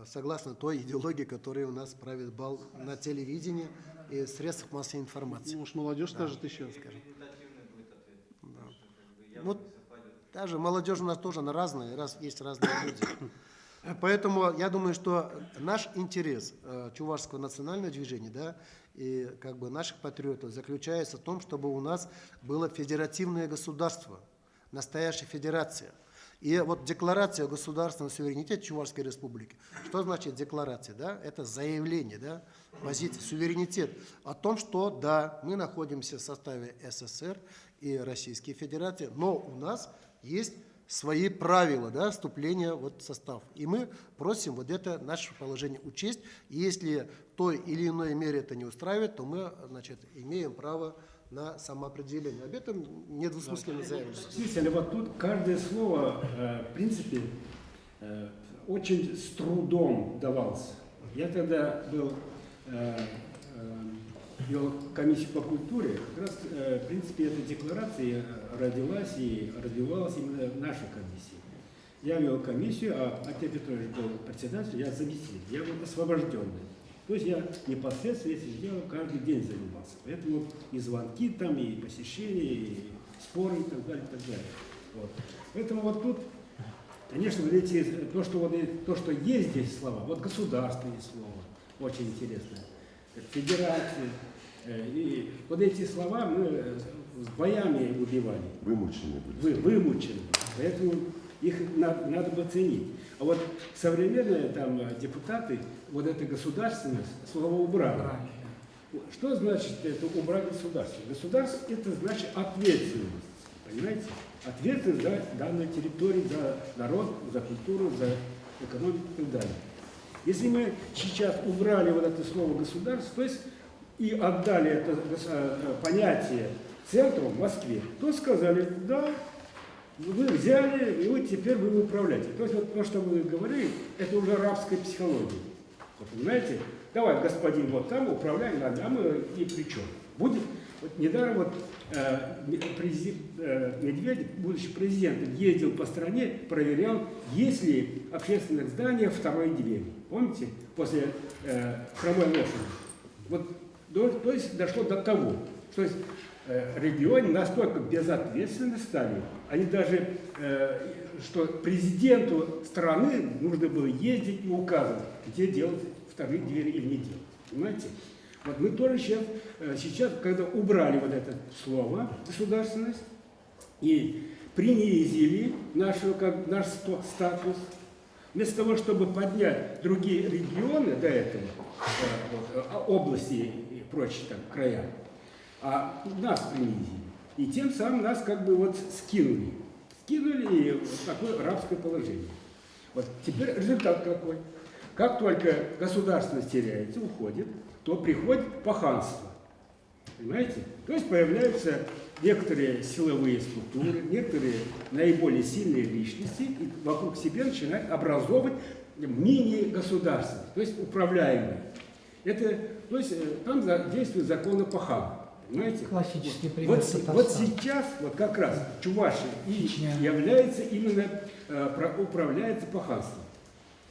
согласно той идеологии, которая у нас правит бал на телевидении и средствах массовой информации. Может, молодежь скажет еще? Скажем. Да. Ну, даже молодежь у нас тоже она разная, есть разные люди. Поэтому я думаю, что наш интерес чувашского национального движения, да, и как бы наших патриотов заключается в том, чтобы у нас было федеративное государство, настоящая федерация. И вот декларация о государственном суверенитете Чувашской Республики. Что значит декларация? Да? Это заявление, да? Позиция, суверенитет о том, что да, мы находимся в составе СССР и Российской Федерации, но у нас есть свои правила, да, вступления в состав. И мы просим вот это наше положение учесть. И если в той или иной мере это не устраивает, то мы, значит, имеем право на самоопределение. Об этом недвусмысленно заявлено. Действительно, вот тут каждое слово, в принципе, очень с трудом давалось. Я тогда вел комиссию по культуре, как раз, в принципе, эта декларация родилась и развивалась именно в нашей комиссии. Я вел комиссию, а Артем Петрович был председатель, я заместитель, я был освобожденный. То есть я непосредственно этим делом каждый день занимался. Поэтому и звонки там, и посещения, и споры, и так далее, и так далее. Вот. Поэтому вот тут, конечно, вот эти, то, что есть здесь слова, вот государственные слова, очень интересное, федерация, и вот эти слова мы с боями убивали. Вымучены были. Вымучены. Поэтому их надо бы ценить. А вот современные там депутаты, вот это государственность, слово убрали. Что значит это убрать государство? Государство это значит ответственность. Понимаете? Ответственность за данную территорию, за народ, за культуру, за экономику и так далее. Если мы сейчас убрали вот это слово государство, то есть и отдали это понятие центру в Москве, то сказали, да, вы взяли, и вот теперь вы управляете. То есть вот то, что вы говорили, это уже рабская психология. Вот, понимаете? Давай, господин, вот там управляй нами, а мы и при чем? Будет, вот недаром вот Медведев, будучи президентом, ездил по стране, проверял, есть ли в общественных зданиях второй двери. Помните? После хромой лошади. Вот, то есть дошло до того, что регионы настолько безответственно стали, они даже, что президенту страны нужно было ездить и указывать, где делать вторые двери или не делать. Понимаете? Вот мы тоже сейчас, когда убрали вот это слово «государственность» и принизили наш статус, вместо того, чтобы поднять другие регионы до этого, области и прочие там края, а нас принизили. И тем самым нас как бы вот скинули. Скинули в такое рабское положение. Вот теперь результат какой? Как только государственность теряется, уходит, то приходит паханство. Понимаете? То есть появляются некоторые силовые структуры, некоторые наиболее сильные личности, и вокруг себя начинают образовывать мини-государства, то есть управляемые. То есть там действует закон о пахане. Понимаете? Классический пример. Вот сейчас, вот как раз Чувашия и является именно, управляется паханством.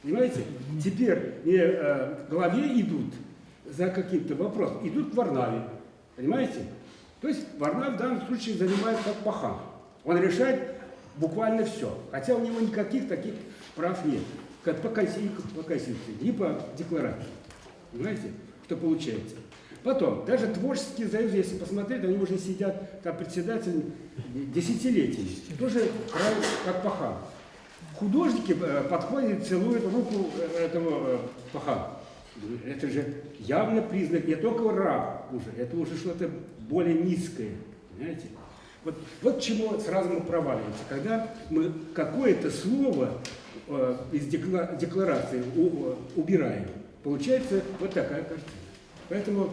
Понимаете? Теперь в главе идут за каким-то вопросом, идут в Варнаве. Понимаете? То есть Варнав в данном случае занимает как пахан. Он решает буквально все. Хотя у него никаких таких прав нет. По Конституции, ни по декларации. Понимаете, что получается? Потом, даже творческие союзы, если посмотреть, они уже сидят, там председатель десятилетиями. Тоже правят как пахан. Художники подходят, целуют руку этого пахана. Это же явно признак не только раб уже, это уже что-то более низкое. Понимаете? Вот чему сразу мы проваливаемся. Когда мы какое-то слово из декларации убираем, получается вот такая картина. Поэтому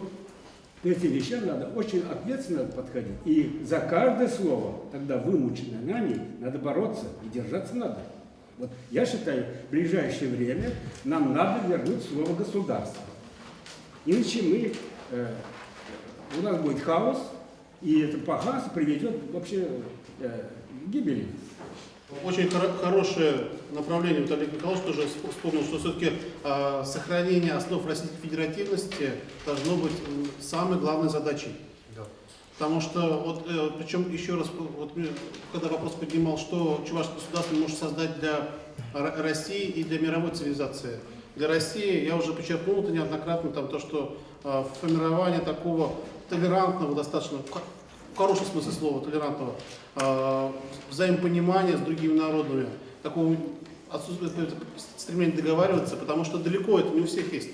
к этим вещам надо очень ответственно подходить. И за каждое слово, тогда вымученное нами, надо бороться и держаться надо. Вот я считаю, в ближайшее время нам надо вернуть слово «государство». Иначе у нас будет хаос, и это погаство приведет вообще к гибели. Очень хорошее направление, вот Олег Николаевич тоже вспомнил, что все-таки сохранение основ российской федеративности должно быть самой главной задачей. Потому что, вот, причем еще раз, вот, когда вопрос поднимал, что чувашское государство может создать для России и для мировой цивилизации. Для России, я уже подчеркнул это неоднократно, там, то, что формирование такого толерантного, достаточно, в хорошем смысле слова, толерантного, взаимопонимания с другими народами, такого стремления договариваться, потому что далеко это не у всех есть.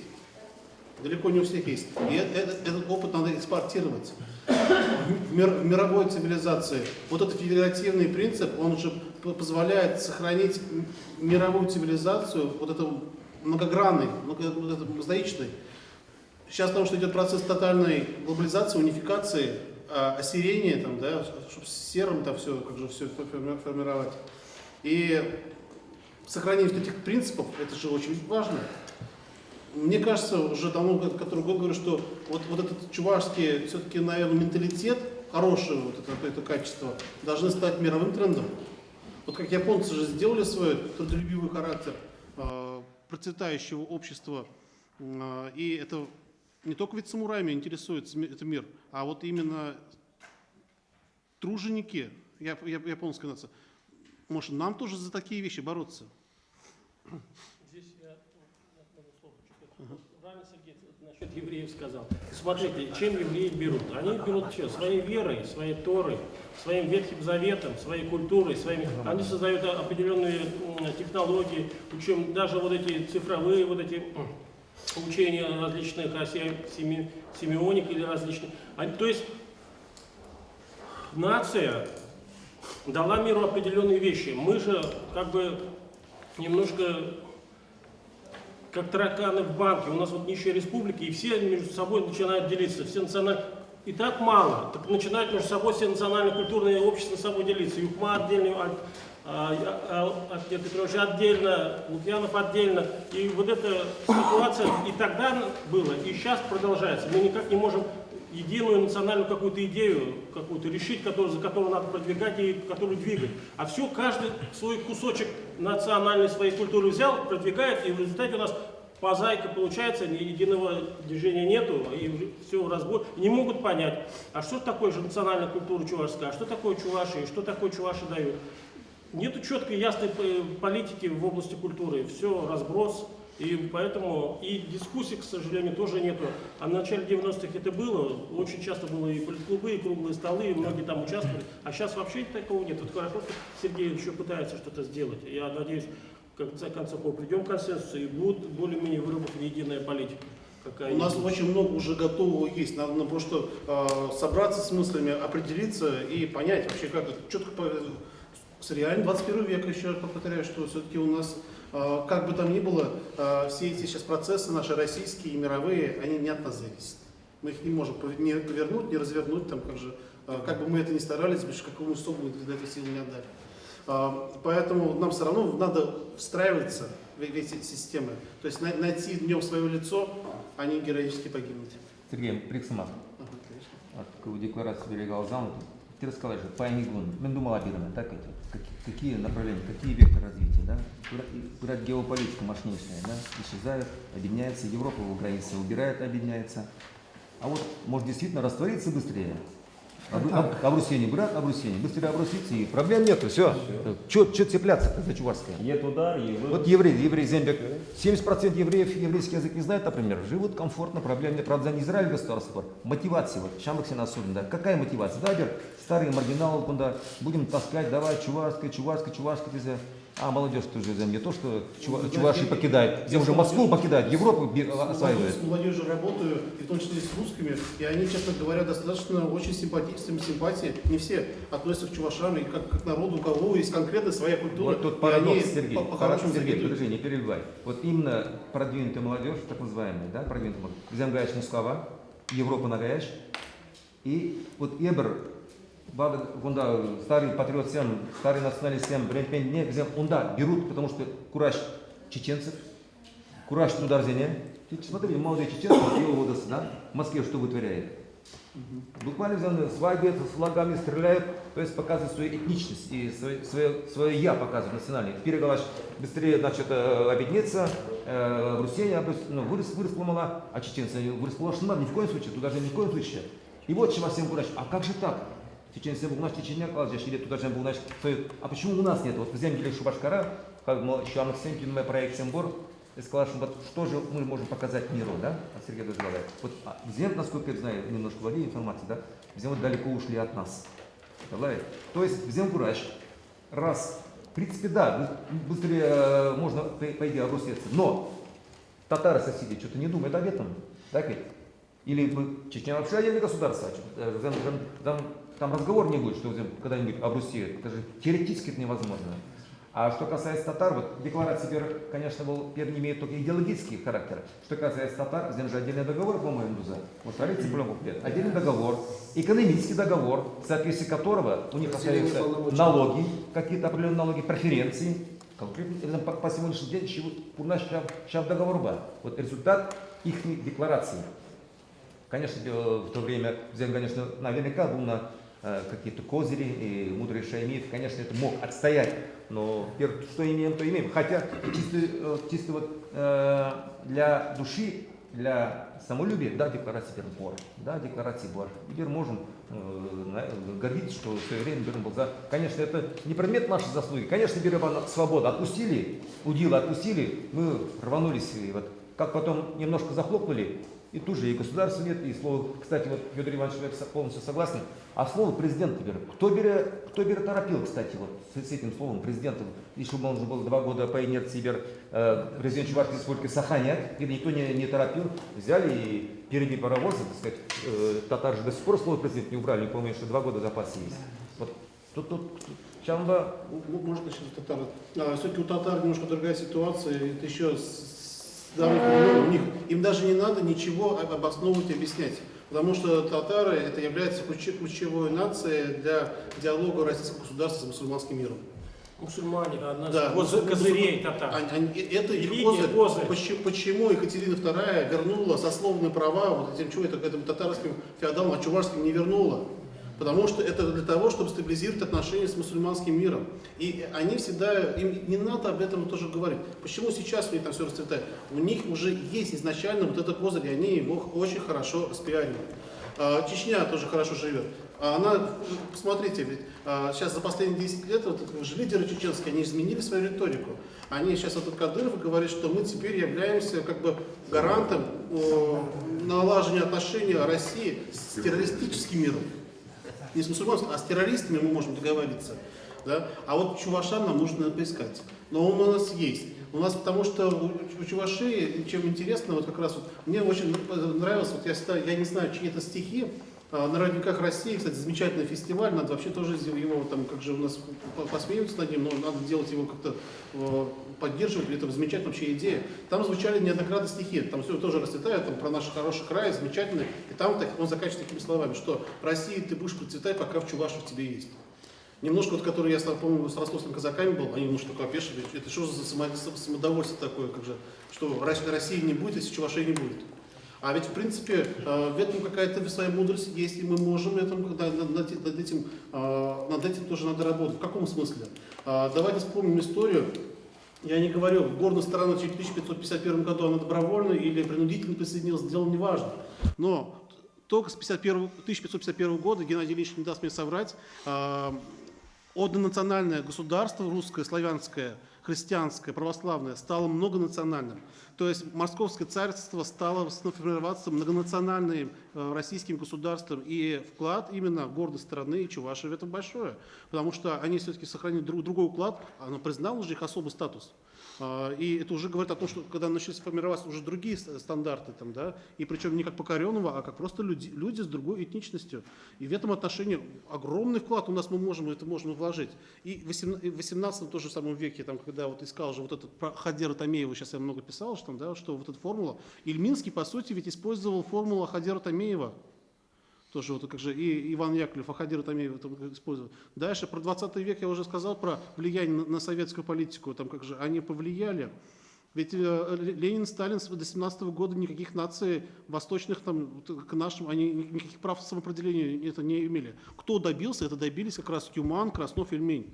Далеко не у всех есть. И этот опыт надо экспортировать. В мировой цивилизации вот этот федеративный принцип, он уже позволяет сохранить мировую цивилизацию, вот эту многогранной, мозаичной. Сейчас, потому что идет процесс тотальной глобализации, унификации, осирения, там, да, чтобы серым там все, как же все формировать. И сохранение этих принципов, это же очень важно. Мне кажется, уже давно, который год говорю, что вот этот чувашский, все-таки, наверное, менталитет, хорошее вот это качество, должны стать мировым трендом. Вот как японцы же сделали свой трудолюбивый характер процветающего общества, и это не только ведь самураями интересуется этот мир, а вот именно труженики, японская нация. Может, нам тоже за такие вещи бороться? Здесь я одно слово. Правильно Сергей насчет евреев сказал. Смотрите, чем евреи берут? Они берут что? Своей верой, своей Торой, своим Ветхим Заветом, своей культурой, они создают определенные технологии, причем даже вот эти цифровые, вот эти учения различных семионик или различных. То есть нация дала миру определенные вещи. Мы же как бы немножко как тараканы в банке. У нас вот нищие республики, и все между собой начинают делиться. Все национальные... И так мало. Так начинают между собой все национально-культурные общества с собой делиться. Юхма отдельно, Артем Петрович отдельно, Лукьянов отдельно. И вот эта ситуация и тогда была, и сейчас продолжается. Мы никак не можем единую национальную какую-то идею какую-то решить, за которую надо продвигать и которую двигать. А все, каждый свой кусочек национальной своей культуры взял, продвигает, и в результате у нас мозаика получается, ни единого движения нету, и все разбор. Не могут понять, а что такое же национальная культура чувашская, а что такое чуваши, и что такое чуваши дают. Нету четкой, ясной политики в области культуры, все разброс. И поэтому и дискуссий, к сожалению, тоже нету. А в начале 90-х это было, очень часто было и политклубы, и круглые столы, и многие там участвовали. А сейчас вообще такого нет. Вот хорошо, что Сергей еще пытается что-то сделать. Я надеюсь, в конце концов мы придем к консенсусу и будет более-менее выработана единая политика. У нас очень много уже готового есть. Надо просто собраться с мыслями, определиться и понять вообще, как это четко реально 21 век, еще раз повторяю, что все-таки у нас, как бы там ни было, все эти сейчас процессы наши российские и мировые, они не от нас зависят. Мы их не можем не повернуть, не развернуть, там, как бы мы это ни старались, больше какую сумму для этого силы не отдали. Поэтому нам все равно надо встраиваться в эти системы, то есть найти в нем свое лицо, а не героически погибнуть. Сергей Приксмат, декларацию делегал зам. Ты рассказал, что Пайнигун, мен думал обидно, так эти, какие направления, какие векторы развития, да? Брать геополитика мощнейшая, да? Исчезает, объединяется, Европа в границе убирает, объединяется. А вот может действительно раствориться быстрее. Обрусение, брат, обрусение, быстрее обруситься, и проблем нету, все. Че цепляться за чувашское? Нет удар, вот евреи, Зембек, 70% евреев еврейский язык не знают, например, живут комфортно, проблем нет. Правда, за Израиль государство, мотивация, вот, Шамбаксин особенно, да. Какая мотивация? Да, старые маргиналы, куда будем таскать, давай, чувашская, а молодежь тоже не то, что чуваши покидают, где уже Москву покидают, Европу осваивают. С молодежью работаю, и в том числе с русскими, и они, честно говоря, достаточно очень симпатии, не все относятся к чувашам, и как к народу, у кого есть конкретно своя культура. Вот тот парадокс, Сергей, подожди, не перебивай. Вот именно продвинутая молодежь, так называемая, да, продвинутая молодежь, Земгаевич Мускава, Европа нагаяш. И вот Эбер, старый патриот всем, старый националист всем, онда берут, потому что кураж чеченцев, кураж трударзения. Смотри, молодые чеченцы, да, в Москве что вытворяет. Буквально взяли свадьбы, с флагами стреляют, то есть показывают свою этничность и свое я показывают национальное. Теперь, говоришь, быстрее, значит, объединиться, в Руси вырос мало, а чеченцы вырос мало, ни в коем случае, туда же ни в коем случае. И вот чем всем говоришь, а как же так? Чеченцы был наш Чечня, или туда же был наш, а почему у нас нет? Вот в земле Шубашкара, как мы еще на проект Сембор, и сказал, что вот что же мы можем показать миру, да? А Сергей даже говорит, вот земли, насколько я знаю, немножко владею информацией, да, земли далеко ушли от нас. То есть взем кураж, раз, в принципе, да, быстрее можно, по идее, обруситься, но татары соседи что-то не думают об этом, так ведь? Или Чечня вообще отдельное государство, там разговор не будет, что когда-нибудь об Руси, это же теоретически это невозможно. А что касается татар, вот декларация, конечно, имеет только идеологический характер. Что касается татар, здесь же отдельный договор, по-моему, вот отдельный договор, экономический договор, в соответствии которого у них остаются налоги, какие-то определенные налоги, преференции. По сегодняшнему день у нас сейчас договор был. Вот результат их декларации. Конечно, в то время, конечно, наверняка был на какие-то козыри и мудрый шаймит, конечно, это мог отстоять, но что имеем, то имеем. Хотя чисто вот для души, для самолюбия, да, декларация Бернбор, да, декларация Бор. Теперь можем гордиться, что в свое время Берн был за. Конечно, это не предмет нашей заслуги. Конечно, Берн свободу отпустили, удила отпустили, мы рванулись, и вот как потом немножко захлопнули. И тут же и государства нет, и слово, кстати, вот Федор Иванович полностью согласен, а слово президент теперь, кто торопил, кстати, вот с этим словом президентом, еще бы он уже был 2 года по инерции президент Чувашской республики сохранять, и никто не торопил, взяли и впереди паровоза, так сказать, татар же до сих пор слово президент не убрали, не помню, что 2 года запас есть. Вот тут Чамба. Можно начать с татар. Все-таки у татар немножко другая ситуация, это еще давних времен, у них, им даже не надо ничего обосновывать и объяснять, потому что татары это является ключевой нацией для диалога российского государства с мусульманским миром. Мусульмане, одна Да, из козырей татар. Это их козырь. Почему Екатерина II вернула сословные права вот этим татарским феодалам, а чувашским не вернула? Потому что это для того, чтобы стабилизировать отношения с мусульманским миром. И они всегда, им не надо об этом тоже говорить. Почему сейчас у них там все расцветает? У них уже есть изначально вот этот козырь, и они его очень хорошо распиарили. Чечня тоже хорошо живет. Она, посмотрите, ведь сейчас за последние 10 лет вот, лидеры чеченские, они изменили свою риторику. Они сейчас, вот Кадыров говорит, что мы теперь являемся как бы гарантом налаживания отношений России с террористическим миром. Не с мусульманским, а с террористами мы можем договориться. Да? А вот чувашам нам нужно поискать. Но он у нас есть. У нас, потому что у чувашей, чем интересно, вот как раз вот, мне очень нравилось, вот я не знаю, чьи это стихи, на родниках России, кстати, замечательный фестиваль, надо вообще тоже его, там, как же у нас посмеются над ним, но надо делать его как-то, поддерживать, это замечательная вообще идея. Там звучали неоднократно стихи, там все тоже расцветает, там про наш хороший край, замечательный, и там он заканчивает такими словами, что «Россия, ты будешь процветать, пока в Чувашии в тебе есть». Немножко, вот, который я, по-моему, с ростовскими казаками был, они немножко такое опешили, это что за самодовольство такое, как же, что России не будет, если Чувашии не будет. А ведь, в принципе, в этом какая-то своя мудрость есть, и мы можем над этим тоже надо работать. В каком смысле? Давайте вспомним историю. Я не говорю, горная сторона в 1551 году она добровольно или принудительно присоединилась, дело не важно. Но только с 1551 года, Геннадий Ильич не даст мне соврать, однонациональное государство, русское, славянское, христианское, православное, стало многонациональным. То есть Московское царство стало формироваться многонациональным российским государством, и вклад именно гордой страны Чувашии в этом большое, потому что они все-таки сохранили другой уклад, она признала уже их особый статус. И это уже говорит о том, что когда начались формироваться уже другие стандарты, там, да, и причем не как покоренного, а как просто люди с другой этничностью. И в этом отношении огромный вклад у нас мы можем вложить. И в 18 тоже самом веке, там, когда вот искал же вот этот про Хадера Тамеева, сейчас я много писал, что, да, что вот эта формула, Ильминский, по сути, ведь использовал формулу Хадера Тамеева. Тоже вот как же и Иван Яковлев, Хадера Тамеева использовал. Дальше про 20 век я уже сказал про влияние на советскую политику, там как же они повлияли. Ведь Ленин, Сталин до 17 года никаких наций восточных там, к нашим, они никаких прав самоопределения это не имели. Кто добился, это добились как раз Тюман, Краснов, Ильмень.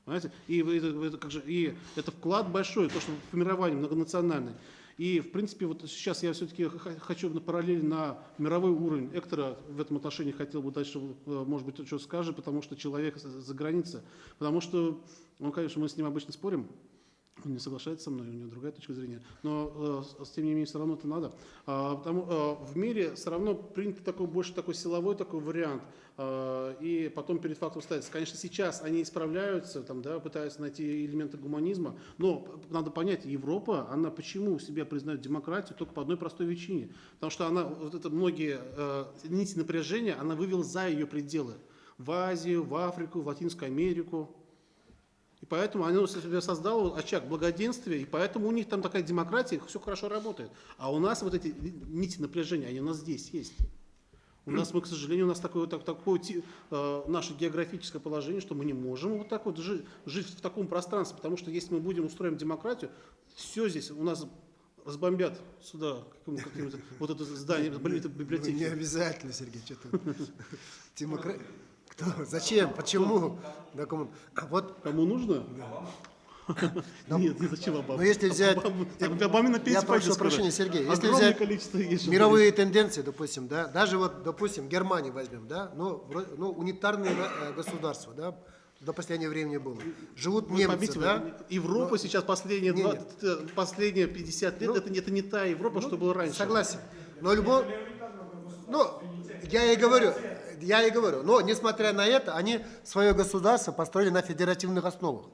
Понимаете? И это вклад большой, то, что формирование многонациональное. И, в принципе, вот сейчас я все-таки хочу на параллель на мировой уровень. Эктора в этом отношении хотел бы дальше, может быть, что скажет, потому что человек за границей. Потому что, ну, конечно, мы с ним обычно спорим. Он не соглашается со мной, у него другая точка зрения, но тем не менее все равно это надо. В мире все равно принят такой, больше такой силовой такой вариант, и потом перед фактом ставится. Конечно, сейчас они исправляются, там, да, пытаются найти элементы гуманизма, но надо понять, Европа, она почему у себя признает демократию только по одной простой причине? Потому что она, вот это многие нити напряжения, она вывела за ее пределы. В Азию, в Африку, в Латинскую Америку. И поэтому оно себе создало очаг благоденствия, и поэтому у них там такая демократия, все хорошо работает. А у нас вот эти нити напряжения, они у нас здесь есть. У нас, мы, к сожалению, у нас такое наше географическое положение, что мы не можем вот так вот жить в таком пространстве, потому что если мы будем устроим демократию, все здесь у нас разбомбят сюда, каким-то вот это здание, библиотеки. Не обязательно, Сергей, что-то. Кто? Зачем? Почему? Вот. Кому нужно? Нет, не зачем Обаме. Но если взять... Обаме на пенсию Я прошу прощения, Сергей. Если взять мировые тенденции, допустим, да, даже вот, допустим, Германию возьмем, да, ну, унитарные государства, да, до последнего времени было. Живут немцы, да? Европа сейчас последние 50 лет, это не та Европа, что было раньше. Согласен. Но любой... Ну, я и говорю, но несмотря на это, они свое государство построили на федеративных основах.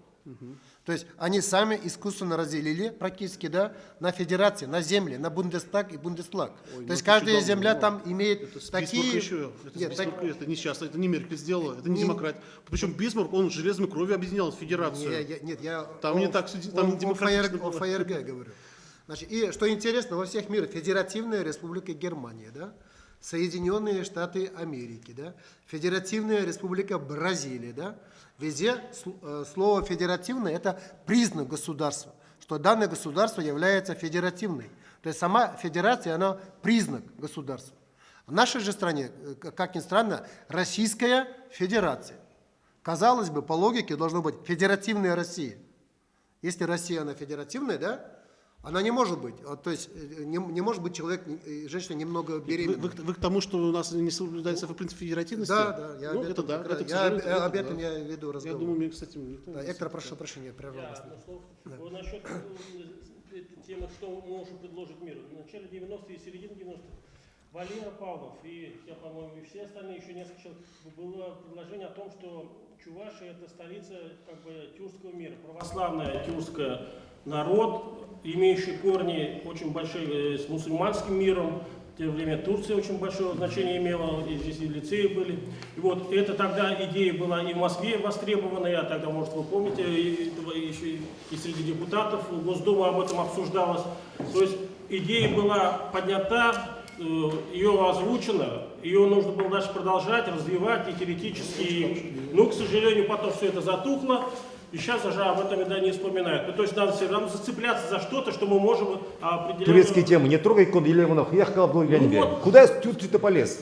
То есть они сами искусственно разделили практически, да, на федерации, на земли, на Бундестаг и Бундеслаг. То есть каждая земля там имеет такие... Это не сейчас, это не Меркель сделала, это не демократия. Причем Бисмарк, он железной кровью объединял федерацию. Нет, я там не так, там демократично о ФРГ говорю. Значит, и что интересно, во всех мирах Федеративная Республика Германия, да, Соединенные Штаты Америки, да, Федеративная Республика Бразилия, да, везде слово «федеративное» – это признак государства, что данное государство является федеративной. То есть сама федерация, она признак государства. В нашей же стране, как ни странно, Российская Федерация. Казалось бы, по логике должно быть федеративная Россия. Если Россия, она федеративная, да, она не может быть. То есть не может быть человек, женщина немного беременна. Вы к тому, что у нас не соблюдается принцип федеративности? Да, я об этом я веду разговор. Я думаю, кстати, никто не Эктор, прошу прощения, прервал вас. Вот насчет темы, что может предложить мир. В начале 90-х и середине 90-х Валера Павлов и я, по-моему, и все остальные, еще несколько человек, было предложение о том, что Чувашия – это столица как бы тюркского мира, православная тюркская народ, имеющий корни очень большие с мусульманским миром. В то время Турция очень большое значение имела, и здесь и лицеи были. И вот это тогда идея была и в Москве востребованная, тогда, может, вы помните, еще и среди депутатов Госдума об этом обсуждалось. То есть идея была поднята, ее озвучено, ее нужно было дальше продолжать, развивать и теоретически. Но, к сожалению, потом все это затухло. И сейчас даже об этом да, не вспоминают. Ну, то есть надо все равно зацепляться за что-то, что мы можем определять. Турецкие темы. Не трогай код Елеванов. Я сказал, я не верю. Куда я в Турцию-то полез?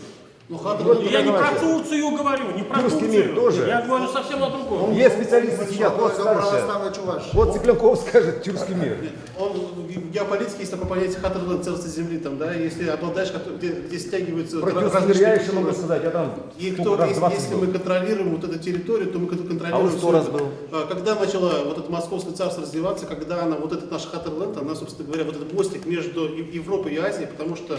Я не про Турцию говорю, не про Турский Турцию. мир тоже. Я говорю совсем о другом. Есть специалисты сидят, вот скажешь. Вот Цыпленков скажет тюркский мир. Он в геополитике есть такое понятие Хатерланд, целостность земли, там, да, если обладаешь, где стягиваются... Про тюркский мир я еще могу сказать, я там и если мы контролируем вот эту территорию, то мы контролируем... А он 100 раз был. Когда начало вот это московское царство развиваться, когда она, вот этот наш Хатерланд, она, собственно говоря, вот этот мостик между Европой и Азией, потому что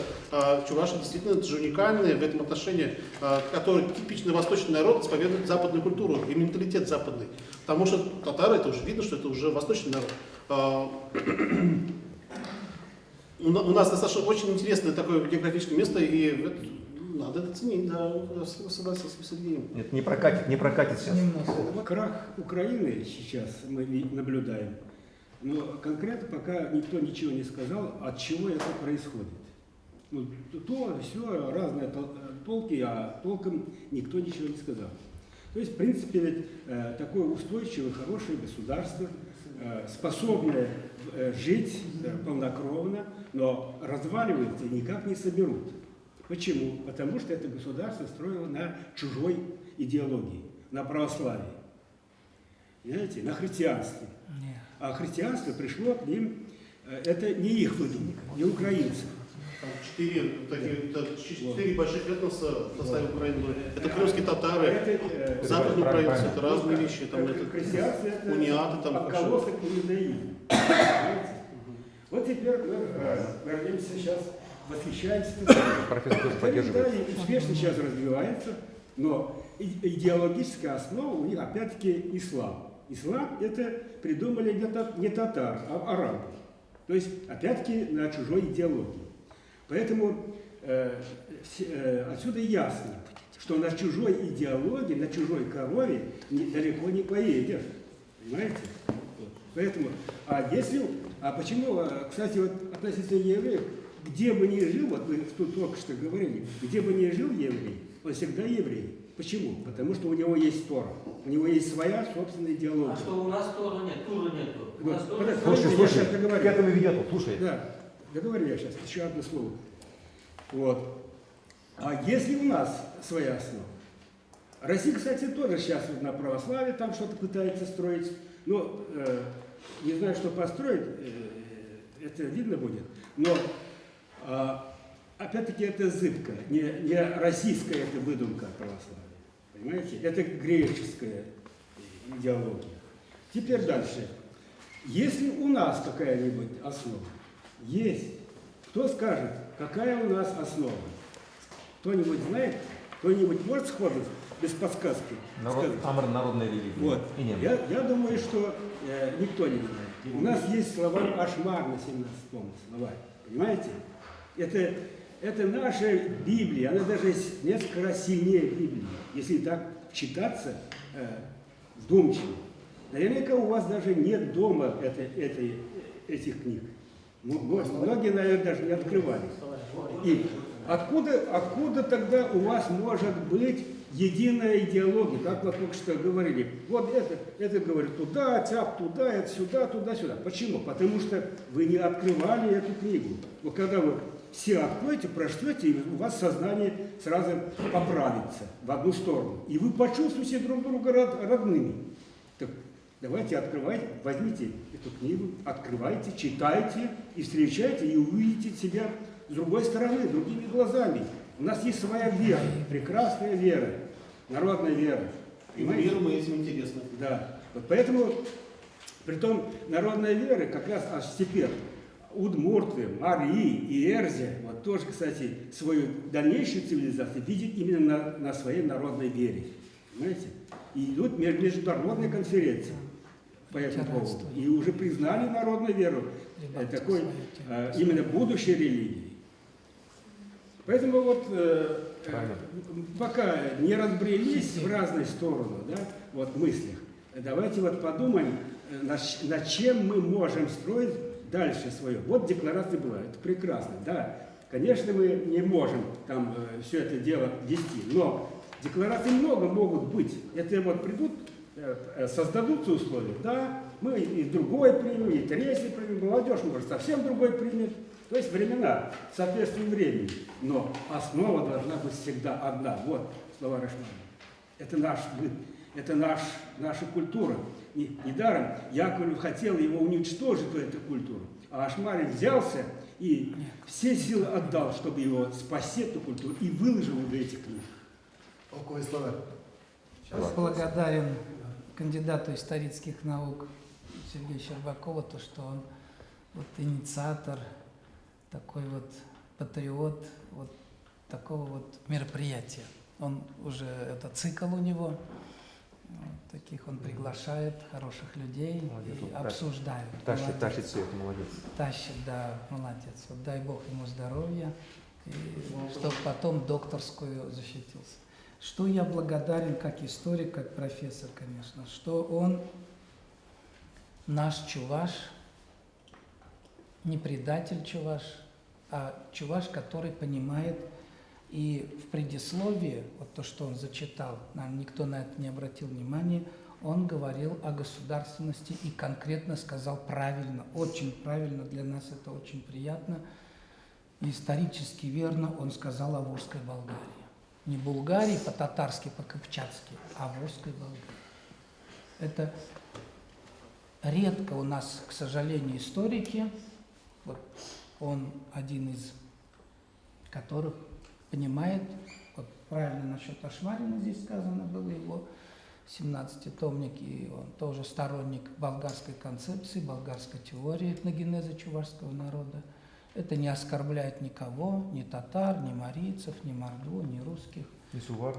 Чуваши действительно это же уникальные в этом отношении, который типичный восточный народ исповедует западную культуру и менталитет западный. Потому что татары, это уже видно, что это уже восточный народ. У нас достаточно очень интересное такое географическое место, и Надо это ценить, да, я согласен с Сергеем. Нет, не прокатит сейчас. Немного. Крах Украины сейчас мы наблюдаем, но конкретно пока никто ничего не сказал, от чего это происходит. Ну, то, все, разные толки, а толком никто ничего не сказал. То есть, в принципе, ведь такое устойчивое, хорошее государство, способное жить полнокровно, но разваливается и никак не соберут. Почему? Потому что это государство строило на чужой идеологии, на православии, понимаете, на христианстве. Нет. А христианство пришло к ним, это не их выдумка, не украинцев. Там четыре больших этноса в составе Украины. Это крымские татары, западные украинцы, это разные вещи. Там это Христианство это униаты, там отколосок иудаизма. Вот теперь мы вернемся сейчас, восхищаемся. Профессор тоже поддерживает. Италия успешно сейчас развивается, но идеологическая основа у них опять-таки ислам. Ислам это придумали не татар, а арабы. То есть опять-таки на чужой идеологии. Поэтому отсюда ясно, что на чужой идеологии, на чужой корове далеко не поедешь. Понимаете? Вот. Поэтому, а почему, кстати, вот относительно евреев, где бы ни жил, вот вы тут только что говорили, где бы ни жил еврей, он всегда еврей. Почему? Потому что у него есть Тора, у него есть своя собственная идеология. А что у нас Тора нет, Тура нету. У Вот. нас Тора Слушай, к этому ведет, слушай. Да, договорю я сейчас, еще одно слово. Вот. А если у нас своя основа? Россия, кстати, тоже сейчас на православие там что-то пытается строить. Но не знаю, что построить, это видно будет. Но опять-таки это зыбко, не российская это выдумка православия. Понимаете? Это греческая идеология. Теперь дальше. Если у нас какая-нибудь основа, есть, кто скажет, какая у нас основа? Кто-нибудь знает? Кто-нибудь может сходу, без подсказки? сказать? Народная религия. Вот. И не Я думаю, что никто не знает. У нас есть словарь Ашмар на 17-м словарь. Понимаете? Это наша Библия, она даже несколько раз сильнее Библии, если так читаться вдумчиво. Наверняка у вас даже нет дома этих книг. Многие, наверное, даже не открывали. И откуда тогда у вас может быть единая идеология, как вы только что говорили? Вот это говорит туда, тяп туда, это сюда, туда-сюда. Почему? Потому что вы не открывали эту книгу. Вот когда вы все откроете, прочтете, и у вас сознание сразу поправится в одну сторону. И вы почувствуете друг друга родными. Так давайте открывайте, возьмите эту книгу, открывайте, читайте и встречайте, и увидите себя с другой стороны, другими глазами. У нас есть своя вера, прекрасная вера, народная вера. И веру мы этим интересны. Да. Вот поэтому, притом, народная вера как раз аж теперь удмурты, марии и эрзи, вот тоже, кстати, свою дальнейшую цивилизацию видят именно на своей народной вере. Понимаете? И идут международные конференции по этому поводу. И уже признали народную веру такой именно будущей религией. Поэтому вот пока не разбрелись в разные стороны, да, вот в мыслях, давайте вот подумаем, над чем мы можем строить дальше свое. Вот декларация была, это прекрасно, да. Конечно, мы не можем там все это дело вести, но деклараций много могут быть. Это вот придут, создадутся условия, да, мы и другой примем, и третий примем, молодежь, может, совсем другой примет. То есть времена соответствуют времени, но основа должна быть всегда одна. Вот слова Рашмана. Это наш быт, это наша культура. Недаром Яковлев хотел его уничтожить, эту культуру, а Ашмарин взялся и все силы отдал, чтобы его спасти, эту культуру, и выложил в этих книг. Толковый словарь. Благодарен кандидату исторических наук Сергею Щербакову, то, что он вот инициатор, такой вот патриот вот такого вот мероприятия. Он уже, это цикл у него, вот, таких он приглашает, хороших людей, Молодец, и вот обсуждают. Тащит все это, молодец. Тащит, да, молодец. Вот дай Бог ему здоровья. и чтобы потом докторскую защитился. Что я благодарен как историк, как профессор, конечно, что он наш чуваш, не предатель чуваш, а чуваш, который понимает. И в предисловии, вот то, что он зачитал, никто на это не обратил внимания, он говорил о государственности и конкретно сказал правильно, очень правильно, для нас это очень приятно. И исторически верно он сказал о Волжской Болгарии. Не Булгарии по-татарски, по-кыпчацки, а о Волжской Болгарии. Это редко у нас, к сожалению, историки, вот он один из которых понимает, вот правильно насчет Ашмарина здесь сказано было, его 17-томник, и он тоже сторонник болгарской концепции, болгарской теории этногенеза чувашского народа. Это не оскорбляет никого, ни татар, ни марийцев, ни мордву, ни русских. И Сувар.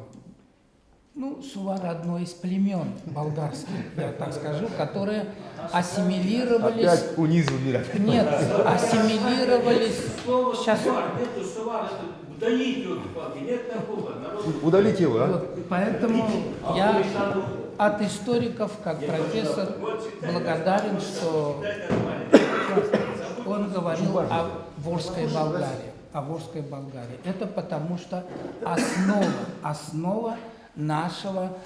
Ну, Сувар одно из племен болгарских, я так скажу, которые ассимилировались. Опять унизили. Нет, ассимилировались. Сейчас. Нету сувара, это удалить елки-палки, нет такого. Удалите его, а? Вот, поэтому я от историков, как профессор, благодарен, что он говорил о Волжской Болгарии. О Волжской Болгарии. Это потому что основа нашего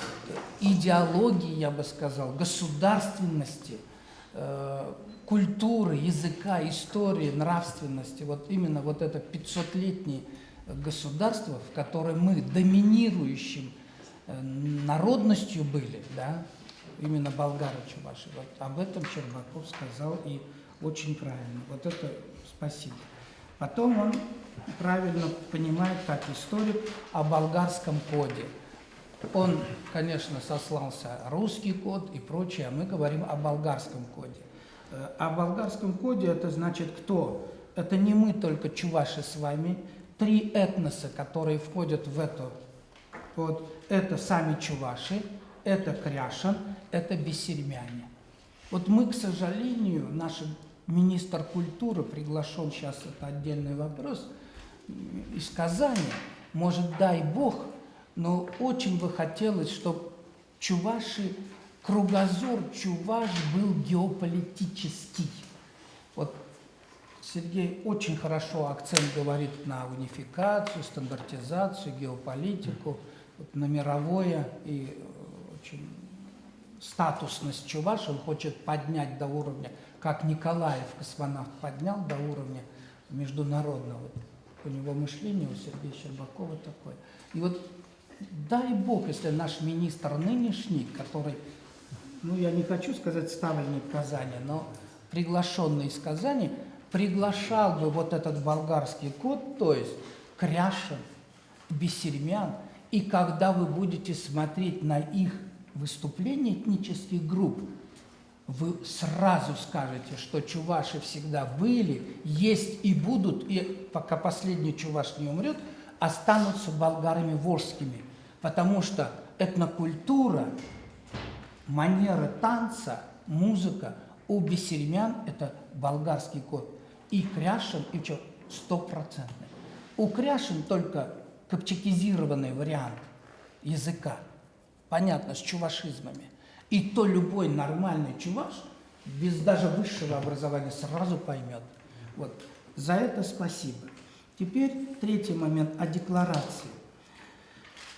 идеологии, я бы сказал, государственности, культуры, языка, истории, нравственности, вот именно вот это 500-летнее государство, в котором мы доминирующим народностью были, да, именно болгары-чуваши. Вот об этом Щербаков сказал и очень правильно. Вот это спасибо. Потом он правильно понимает, как историк, о болгарском коде. Он, конечно, сослался русский код и прочее, а мы говорим о болгарском коде. О болгарском коде это значит кто? Это не мы только чуваши с вами, 3 этноса, которые входят в это. Вот это сами чуваши, это кряшан, это бессермяне. Вот мы, к сожалению, наш министр культуры приглашен, сейчас это отдельный вопрос, из Казани, может, дай Бог, но очень бы хотелось, чтобы чуваши, кругозор чуваш был геополитический. Вот Сергей очень хорошо акцент говорит на унификацию, стандартизацию, геополитику, вот на мировое и очень статусность чуваш он хочет поднять до уровня, как Николаев, космонавт, поднял до уровня международного. У него мышление, у Сергея Щербакова такое. И вот дай Бог, если наш министр нынешний, который, ну я не хочу сказать ставленник Казани, но приглашенный из Казани, приглашал бы вот этот болгарский код, то есть кряшен, бессермян, и когда вы будете смотреть на их выступления этнических групп, вы сразу скажете, что чуваши всегда были, есть и будут, и пока последний чуваш не умрет, останутся болгарами волжскими, потому что этнокультура, манеры танца, музыка у бессермян – это болгарский код. И кряшен, и что, 100%. У кряшен только копчакизированный вариант языка, понятно, с чувашизмами. И то любой нормальный чуваш, без даже высшего образования, сразу поймет. Вот. За это спасибо. Теперь третий момент о декларации.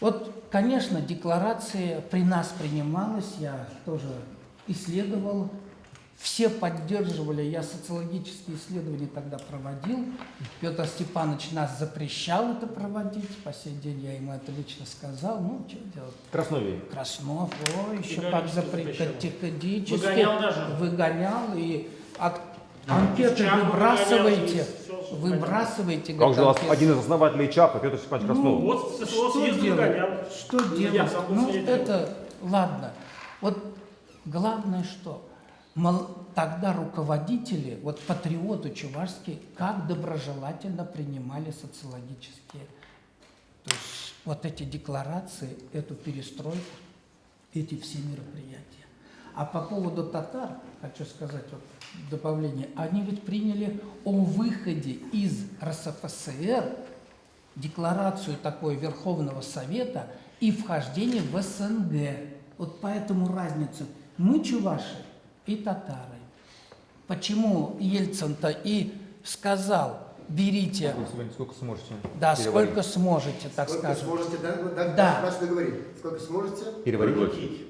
Вот, конечно, декларация при нас принималась, я тоже исследовал, все поддерживали, я социологические исследования тогда проводил. Петр Степанович нас запрещал это проводить, по сей день я ему это лично сказал, ну, что делать. Красновий. Краснов, еще как категорически Выгонял даже. Выгонял, и анкеты выбрасывайте. Как же у вас один из основателей ЧАПа, Петр Степанович Краснов? Вот со Что съезда делать? выгонял. Что делать? Ну, это, ладно. Вот главное, что тогда руководители, вот патриоты чувашские, как доброжелательно принимали социологические, то есть вот эти декларации, эту перестройку, эти все мероприятия. А по поводу татар, хочу сказать вот добавление, они ведь приняли о выходе из РСФСР декларацию такой Верховного Совета и вхождение в СНГ. Вот поэтому разница. Мы чуваши и татары. Почему Ельцин-то и сказал, берите, Сколько сможете? да, переварить? сколько сможете, так Сколько скажем. сможете, да? Да. Нас договорили. Сколько сможете Переварить? проглотить.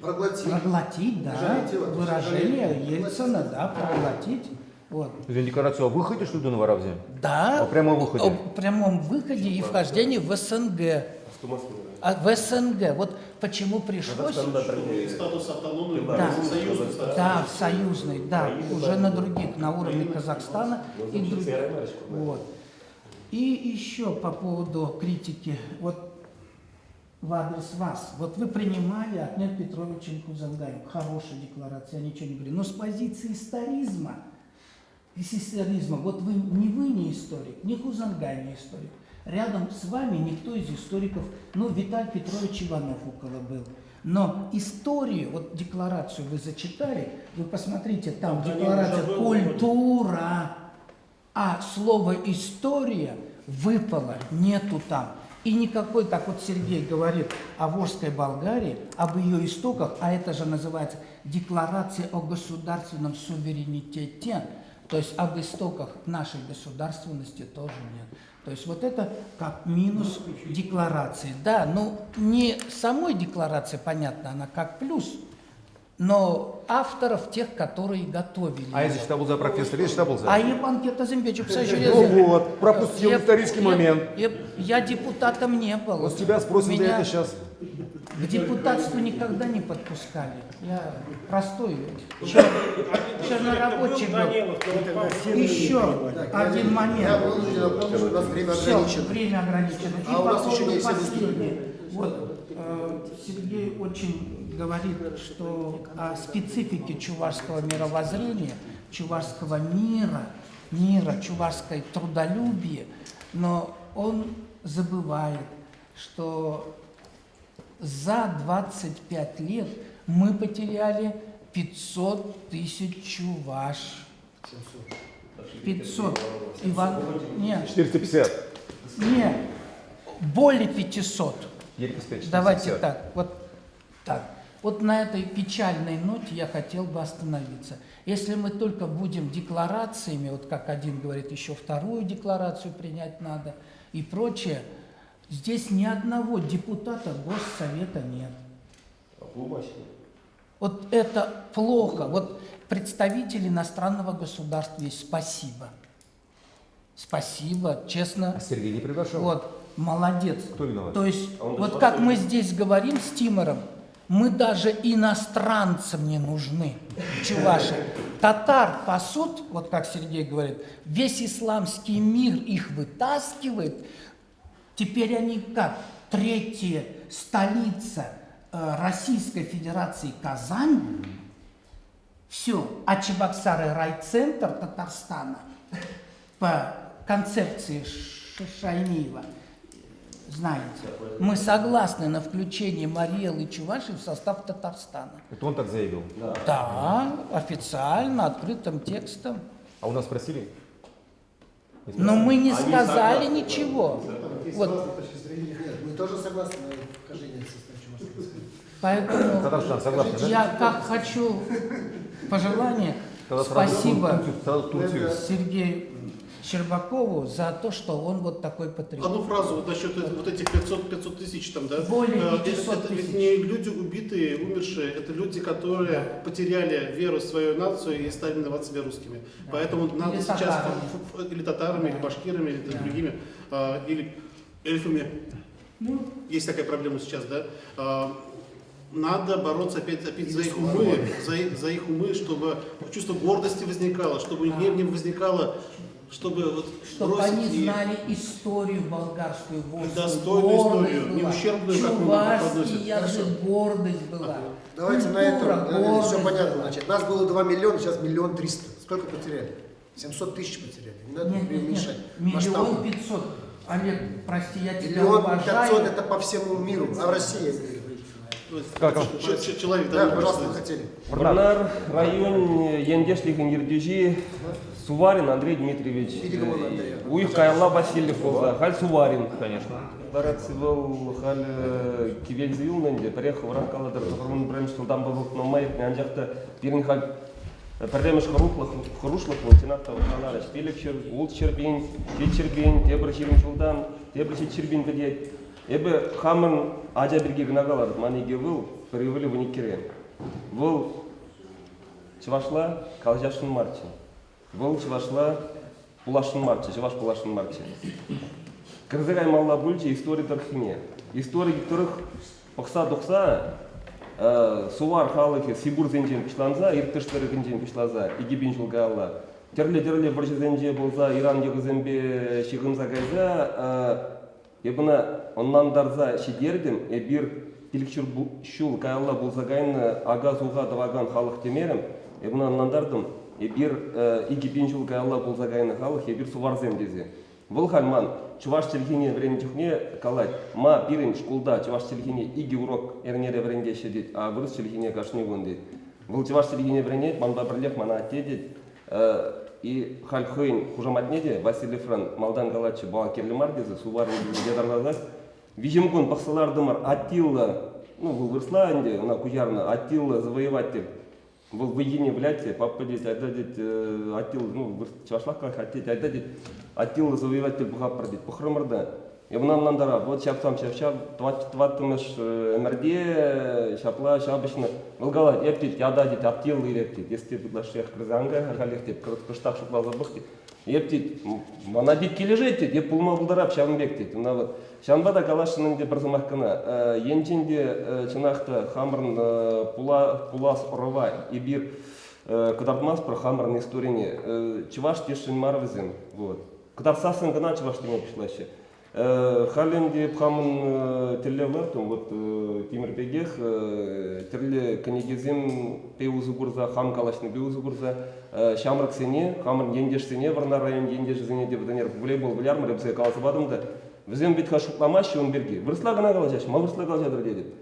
Проглотить, да, Жарите его. выражение Жарите. Ельцина, да, проглотить. Вот. Это декларацию о выходе, что ли, на Варавзе? Да, О прямом выходе? о прямом выходе и вхождении в СНГ. В СНГ. Вот почему пришлось... Статус автономный, Да, союзный статус. да, в союзный, да, уже на других, на уровне Казахстана и других. Вот. И еще по поводу критики, вот в адрес вас. Вот вы принимали Ахмед Петровича Хузангаева, хорошая декларация, я ничего не говорю. Но с позиции историзма, вот вы не историк, не Хузангай не историк. Рядом с вами никто из историков, ну, Виталий Петрович Иванов около был. Но историю, вот декларацию вы зачитали, вы посмотрите, там декларация «культура», а слово «история» выпало, нету там. И никакой, так вот Сергей говорит о Волжской Болгарии, об ее истоках, а это же называется «Декларация о государственном суверенитете», то есть об истоках нашей государственности тоже нет. То есть вот это как минус декларации. Да, ну не самой декларации, понятно, она как плюс, но авторов тех, которые готовили. А если что был за профессор, если что был за? А я банкета Зембечу, Ну вот, пропустил исторический момент. Я депутатом не был. Вот с тебя спросим за Меня это сейчас. к депутатству никогда не подпускали. Я простой чернорабочий был. Еще один Я момент. вынужден напомнить, что у нас время Все, ограничено. время ограничено. И А у по нас еще поводу не все последнего. Вот, Сергей очень говорит, что о специфике чувашского мировоззрения, чувашского мира, чувашской трудолюбия, но он забывает, что за 25 лет мы потеряли 500 тысяч чуваш. 500. Нет, 450. нет, более 500. Еле-поспешно. Давайте так, вот так. Вот на этой печальной ноте я хотел бы остановиться. Если мы только будем декларациями, вот как один говорит, еще вторую декларацию принять надо и прочее, здесь ни одного депутата Госсовета нет. Вот это плохо. Вот представители иностранного государства есть. Спасибо. Спасибо, честно. А Сергей не приглашал? Вот, молодец. Кто виноват? То есть, вот как мы здесь говорим с Тимуром, мы даже иностранцам не нужны, чуваши. Татар пасут, вот как Сергей говорит, весь исламский мир их вытаскивает. Теперь они как? Третья столица Российской Федерации Казань. Все. А Чебоксары райцентр Татарстана по концепции Шаймиева. Знаете, мы согласны на включение Мариэл и Чуваши в состав Татарстана. Это он так заявил? Да, официально, открытым текстом. А у нас спросили? Но мы не сказали ничего. Вот, Нет, мы тоже согласны на вхождение в состав Чувашского. поэтому Татарстан согласен, да? я как хочу пожелание. Тогда сразу Спасибо сразу Турцию. Сергею Щербакову за то, что он вот такой патриот. Одну фразу вот насчет вот этих 500 тысяч там, да? Более 500 это ведь тысяч. не люди убитые, умершие, это люди, которые потеряли веру в свою нацию и стали называть себя русскими. Поэтому надо Или сейчас татарами. или татарами, или башкирами, или другими, или эльфами. Ну, Есть такая проблема сейчас, да? Надо бороться опять за их умы, за их умы, чтобы чувство гордости возникало, чтобы не возникало, чтобы вот чтобы бросить они и знали историю болгарскую, достойную историю, не ущербную, как мы чувашский подносим. язык, гордость была. Давайте на Культура, этом, все гордость понятно. была. Значит, нас было 2 миллиона, сейчас 1 300 000. Сколько потеряли? 700 тысяч потеряли. Не надо Нет, мешать. 1 500 000. Олег, прости, я тебя 1 уважаю. 500 000 это по всему миру, а в России, я говорю. Как? Человек, Да, да, пожалуйста, вы хотели. Барнар район Яндешлих Ингердюжи Суварин Андрей Дмитриевич, Уих Кайла Васильев болса, Халь Суварин. Конечно. Барацивал Халь Кивельзивненде, приехал Ракаладар, Захарман Бремш, там был на майк, Анджахта, Пирин Халь, Пардемеш Харушлах, Латината, Ваханараш, Пеликчер, Улт Чербин, Чербин, Тебр Чербин, Тебр Чербин, где Эбе Хаман Аджа Бергиг Нагалар, Манигевил, привели в Никере. Был Чувашла, Калжашин Марчи. Был Чувашла, Пулашин Марчи, Чуваш Пулашин Марчи. Кырзыгай Малла Бульчи, история Тархине. История, которых Пахса-Духса, Сувар Халахи, Сибур Зенджин Пишланза, Иртыштары Генджин Пишлаза, Игибин Жулгала. Терле Боржи Зенджи Болза, Иран Егозембе Шигымза Гайза, Ебна оннан дарза Шидердим, Эбир Тиликчур Шул Кайалла Булзагайна, Ага Зуга Даваган Халах Темерем, Ебна оннан дардым, Эбир Игибин Жул Кайалла Булзагайна Халах, Эбир Сувар Земдези. Был хальман, чуваш телхине время тюхне калать, ма бирин шкулда, чуваш телхине иги урок эрнере вренге шедит, а вырос телхине кашни вундит. Был чуваш телхине врене, манда прилег мана отедит, и хальхойн хужаматнеде, Василий Фран, Малдан Галачи, Балакерли Мардезы, Сувар Дедарлазас, Вижимкун Пахсалардымар, Аттилла, ну, был вырсланде, на Куярна, Аттилла завоеватель. Был в Иене вляте, папа дед, отдадит Аттил, ну, чувашлах как хотеть, отдадит Аттил завоеватель Бухапрадит, Пухрамарда. И в нам нандара, вот шапсам шапшап, тватымыш МРД, шапла, шабышны, Волгала, ептит, ядадит, Аттил и рептит, если ты шех Крызанга, халехтит, кыштах шукла забыхтит. Ептит, манадит кележетит, еп пулма булдарап шамбектит. Шанбада калашынын де барзамахкана, енченде чынахта хамрын пулас орова и бир кадартмас про хамрын историне, чуваш тешин марвизин, вот. Кадарсасын гана чуваш тема пришлаще. Халенде пхамын терлевлартум, вот Тимир Бегех, терле канегизим пеузу гурза, хам калашны пеузу гурза, шамрак сене, хамрын ендеш сене, варна район ендеш сене деп данер волейбол вилярмы, репсе каласыбадымда. Візем бит хашукламаш он берге. Вырсла гана калачаш, ма вырсла калачадыр дедip.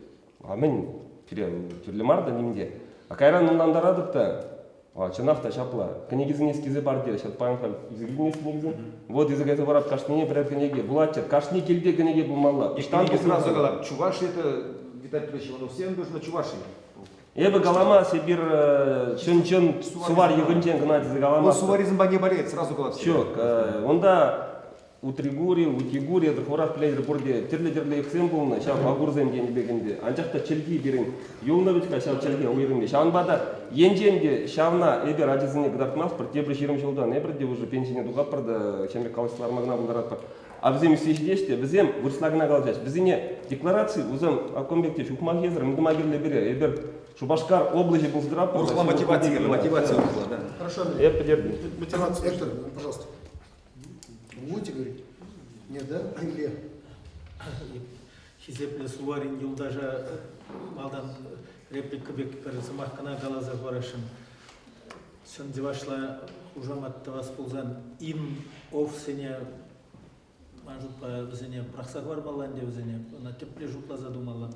Амен терлемарда немде. А кайран нандарадыпта, чынақта шапла. Кенегизин ескизе бар деді, шатпайын хал. Изгилин ескинегизин. Вот изгайты барап кашнине бірер кенеге. Булатчер, кашни келде кенеге булмалла. Кенеге сразу галап. Чуваши это, Виталий Петрович, он всем нужно Чуваши. Эбі галама себір чын-чын сувар егінчен гынадизі галама. Он суваризм не болеет, сразу галап. Чок, онда Утригури, Утигури, Дхурах Плейдер Бурде, Терле Эксем булны, шав Агурзем дені бегенде. Анчақта челги берін, юлновичка шав челги ойрынде. Шаванбада енженде шавна эбер ажызыне гдартмас бір тебір жерім жылдан, эбірде уже пенсияне дуғап бірді, шамер қалысылармағына бұлдарат бар. А взем естеште, взем вырслагына қалжаш. Взене декларации, взем акомбекте шухмах езір, мдымагерле бере, эбер Шубашкар области был здрав. Урхла мотивация была, да. Хорошо, Я поддерживаю. мотивация. Эктор, пожалуйста. Будете говорить? Нет, да? Или? Хизепле Суварин Юлдажа Малдан реплика бек перезамахкана галаза горашын. Сын девашла ужамат тавас пулзан ин овсене мажут по взене прахсагвар баланде взене на тепле жупла задумала.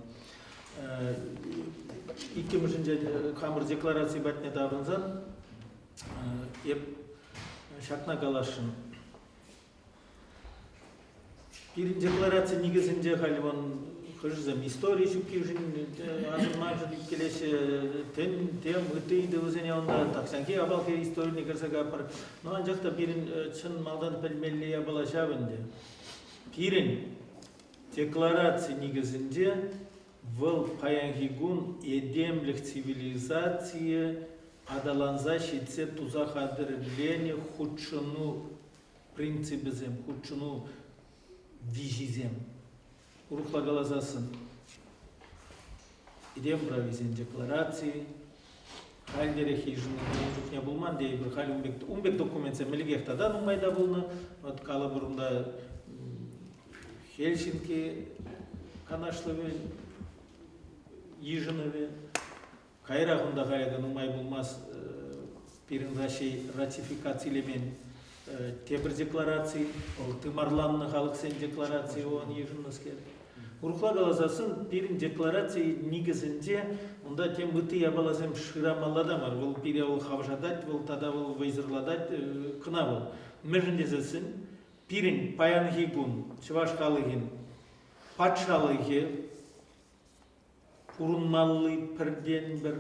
Икки мышынже хамыр декларации батне даврынзан еп шакна галашын. Пирин декларация негізінде халимон хыжзам история шукижин азырмажын келеше тем ытыйды өзене онда таксанки абалке история негізігі апар. Но анжақта пирин чын малдан пәлмелі абалашабынды. Пирин декларация негізінде выл паянхигун едемлік цивилизация адаланза шетсе тузақ адырлене худшыну принципізем, худшыну вижизем. Урухла галазасын. Идем провизен декларации. Хальдере хижины не булман дейбір. Хали умбек документсе мелигехтадан умайда булны. Вот калабурында Хельсинки канашлывы Ижинове. Кайрағында қайдан умай булмас пиринрашей ратификациялемен Тебір декларации, ол Тымарланны халық сен декларации оған ежінніз керек. Урухла қаласасын пирин декларация негізінде онда тем бұты ябалазым шырамаладамар. Бұл пире ол хавжадать, бұл тада ол вайзырладать, кына бұл. Межіндезесін пирин паянхи гун, чывашқалығын, патшалығы, Урунмаллы пірден бір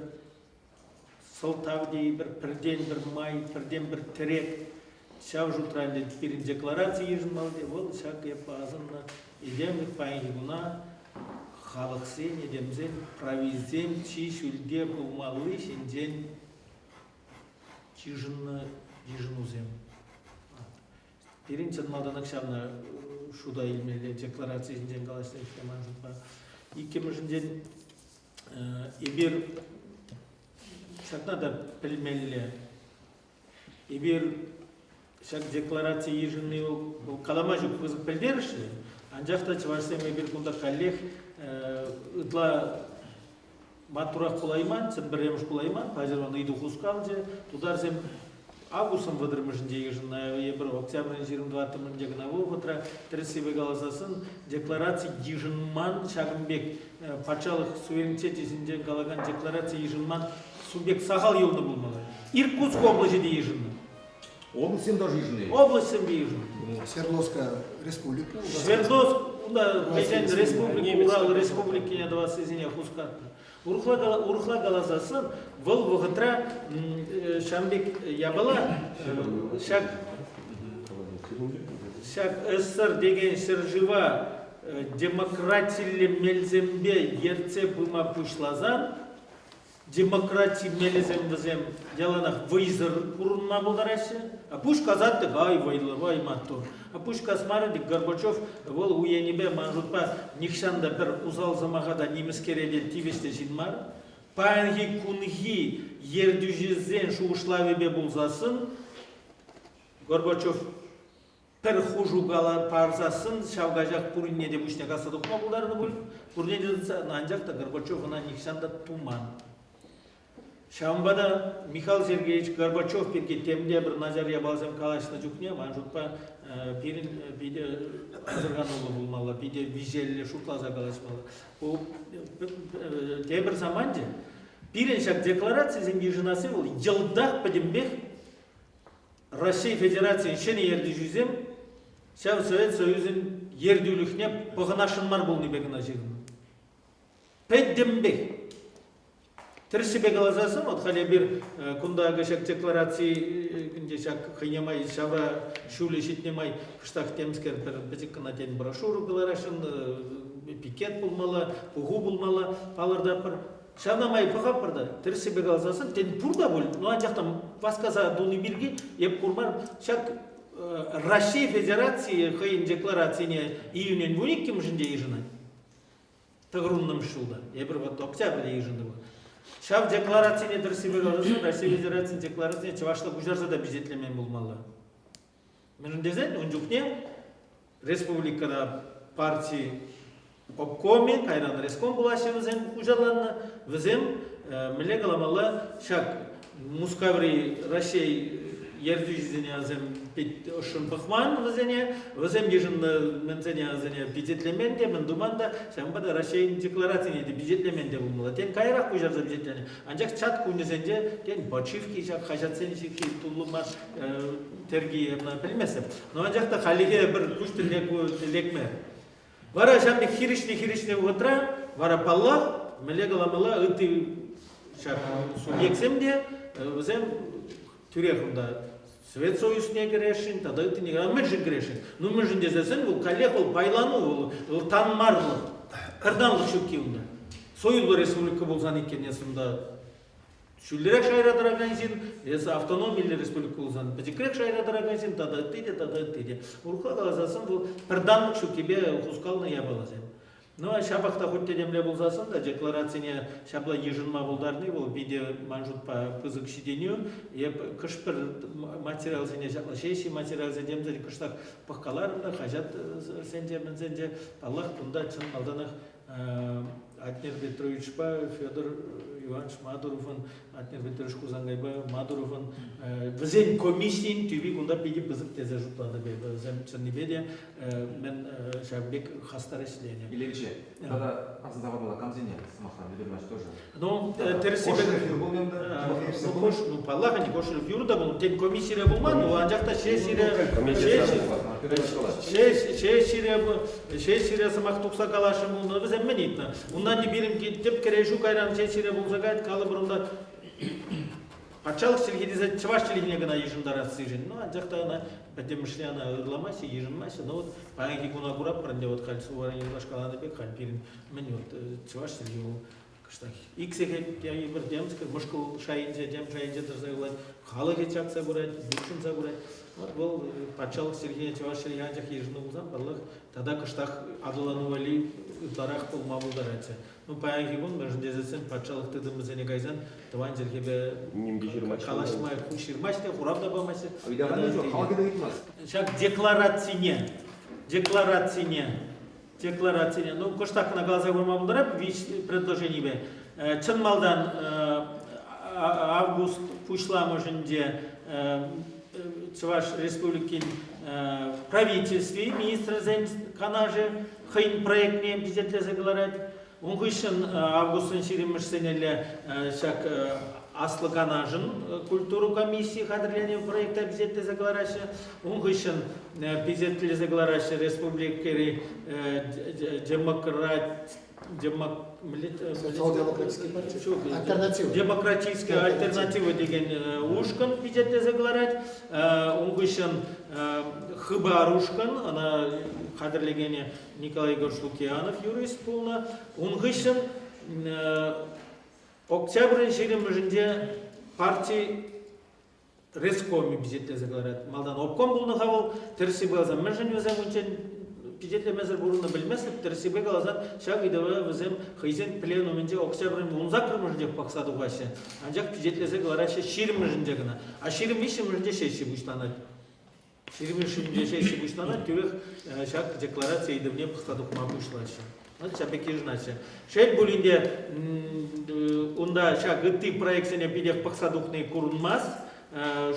сылтавдей бір пірден бір май, пірден бір тірек. Шав жұтранды пирин декларация ежінмалды, ол шақ епазынна едемлік пайгуна халық сен едемзен провизем чи шүлге бұлмалы шенден чижынны ежінузем. Пирин чынмалданық шавна шуда илмелі декларация жінден қалашты ештеман жұтпа. Икемі жінден ебір шақна да пілмелі. Ебір шақ декларация ежінні ол қалама жүк қызық пілдеріші. Анжақта чывашсем ебір күнда коллег ұдла матурақ бұлайман, сен біреміш бұлайман, пазерван үйді құскалды, тударсем августом выдырмышынде ежінна ебір октябрын 22-м дегіна бұл ғытра тірсебе қаласасын декларация ежінман шағынбек патшалық суверенитетесінде қалаған декларация ежінман субъект сағал елді болмалы. Иркутск области де ежінна. Областен даже южные. Областен де ежінна. Свердловская республика. Свердловск, республика, Урал республики, я 20 извиня, Хускатна. Урухла галазасын, выл вғытра Шамбек ябала, шак СССР деген сержива демократиялы мелзембе ерце бұма пұшлазан, демократия мелзембізем деланақ вайзыр құрынма бұлдарашы, а пұш казатты гай вайлы, вай матту. А пусть Касмарыдик Горбачев вол уенебе манжутпа нихшанда бір узал замағада немескереден тивесте жинмар. Паянги кунги ердюжезен шуышлавебе бұлзасын. Горбачев пір хужу гала парзасын шавгажақ пуринеде бұшне қасадықма бұлдарыны бұл. Пуринеде анжақта Горбачев ана нихшанда туман. Шамбада Михаил Сергеевич Горбачев перге темде бір назария балзем калашына жүкне, манжутпа пирин биде азырганулы болмалы, биде визелі шутлаза калашмалы. Тебір заманде пирин шак декларация зенге жинасы бол, елдақ падембек Россия Федерация шене ерді жүзем, шав Совет Союзын ерділікне бұғынашынмар болны бегіна жегін. Падембек. Тірсібе қалазасын, от қали бір күндағы шак декларации күнде шак қайнемай, шава шулі шетнемай, күштақ темскер бір бізіккіна тен брошуру қаларашын, пикет болмалы, бұғу болмалы, палырда бір. Шавнамай бұғап бірді, тірсібе қалазасын, тен бұрда бол, но анжақтан басқаза дуны бірге, еп құрмар, шак Россия Федерации қайын декларацияне июнен 12 мүшінде ежінай. Тығырынным шулда, ебір вот октябрь ежінді бол. Шав декларацияне дұрсыбе қаласын, Россия Федерацияның декларацияне чывашла бұжарса да бюджетлемен болмалы. Мен дезен, ұнжукне республикада партии обкоме, кайран реском бұлашы візем бұжарларына, візем міле қаламалы шак Мускаври Россия ерді жүзіне азем ұшын бұқман візем ежін мензене азене бюджетлемен де, мен думанда, шамбада Россияның декларацияне де бюджетлемен де болмалы. Тен кайрақ бұжарса бюджетлене. Анжақ чат күнізенде, тен бачивки, шак хажатсен шеки, туллыма терги білмесім. Но анжақта қалиге бір күшті лекме. Вара шамды хиришне ұғытра, вара палла, міле қаламала ұты шак субъексем де, візем түрехында Совет Союзіне кірешін, тада үті не кірешін, мүлжін кірешін. Ну мүлжін дезесін, ол коллег, ол байлану, ол танмарлық, қырданлық шөкке онда. Союлы республика болсан екен, есімда шүлдерек шайрадыр ағайын, есі автономиялы республика болсан, бәтекірек шайрадыр ағайын, тада үттейде. Ұрқа қаласасын, бұл қырданлық шөккебе құскалына ябалазен. Но шабақта хоть демле болзасын да декларацияне шабла ежінма болдарны, бұл биде манжут па пызык шиденю, еп кыш бір материал зене шабла шейші материал зенемзен кыштақ пыққаларында, хажат сенде, Аллах бұнда чын алданық Атнер Петрович Федор Иванович Мадуровын, Атнер Петрович Кузангайба Мадуровын, візен комиссиин түбі күнда пейді бізіп тезе жұтлады бе, візен чыннебеде, мен шаббек хастар еселене. Иленче, тогда Азадаварла Камзине, Самахан, Лидермаш тоже. Ну, терсибек... Ну, паллаха не кошелев юрда был, тем комиссия был, ну, а жакта шесть самах тукса калашы был, но візен мен етті. Ундан не берем деп керешу кайран шесть болса гайд, калы бұрында патшалық сілгеде чываш тілігіне гына ежімдар атсыжын. Ну, а жакта ана пәтемішіне ана ұрламасы, ежінмасы, но вот паңеки күна құрап бірінде вот қальсы уаран ерлашқаланы бек, қал перін мен вот чываш тілге ол кыштақ. Иксеге бір демскі, мұшқыл шайынже, дем шайынже дұрзай олайды, қалы кетчақса көрайды, бүкшінса көрайды. Вот бұл патшалық сілгене чываш тілге анжақ ежіні болсам, барлық тада кыштақ адылану вали ұтларақ бұл мабылдар әтсе. Ну, паяңги күн, мәжін дезесен патшалық тыдымызене гайзан, тыван жерге қалашмай, құшырмашты, құрабда бамасы. Шак декларацияне. Ну, көштақ на глаза мабылдар вич предложений бе. Чын малдан август пушла можынде Чуваш республикин правительстве, министр канаже, хайн проектне бюджетле загларать. Унгышын августын ширимыш сенеле шак аслы канажын культуру комиссии хадырлене проекта бюджетле загларашы. Унгышын бюджетле загларашы республикари Социал-демократическая партия. Альтернатива. Демократическая альтернатива деген ушкан бюджетте загларать. Унгышын хыба ушкан, она хадырлегене Николай Егорович Лукьянов, юрист полна. Унгышын октябрь жиримыжінде партии Рескоми бюджетте загларать. Малдан обком был нахавал, терси глаза межен везем учен. Пидетле мезер бурунда билмесип, терсибе галазан шаг идева везем хыйзен пленуминде октябрь мунзак мыжынде паксаду ваше. Анжак пидетлезе галараше ширим мыжынде гына. А ширим виши мыжынде шеши буштанат. Ширим мыжынде шеши буштанат, тюлех шаг декларация идевне паксаду мабушлаще. Вот чапеки жначе. Шейт булинде унда шаг гыты проектсене бидех паксадухный курунмас.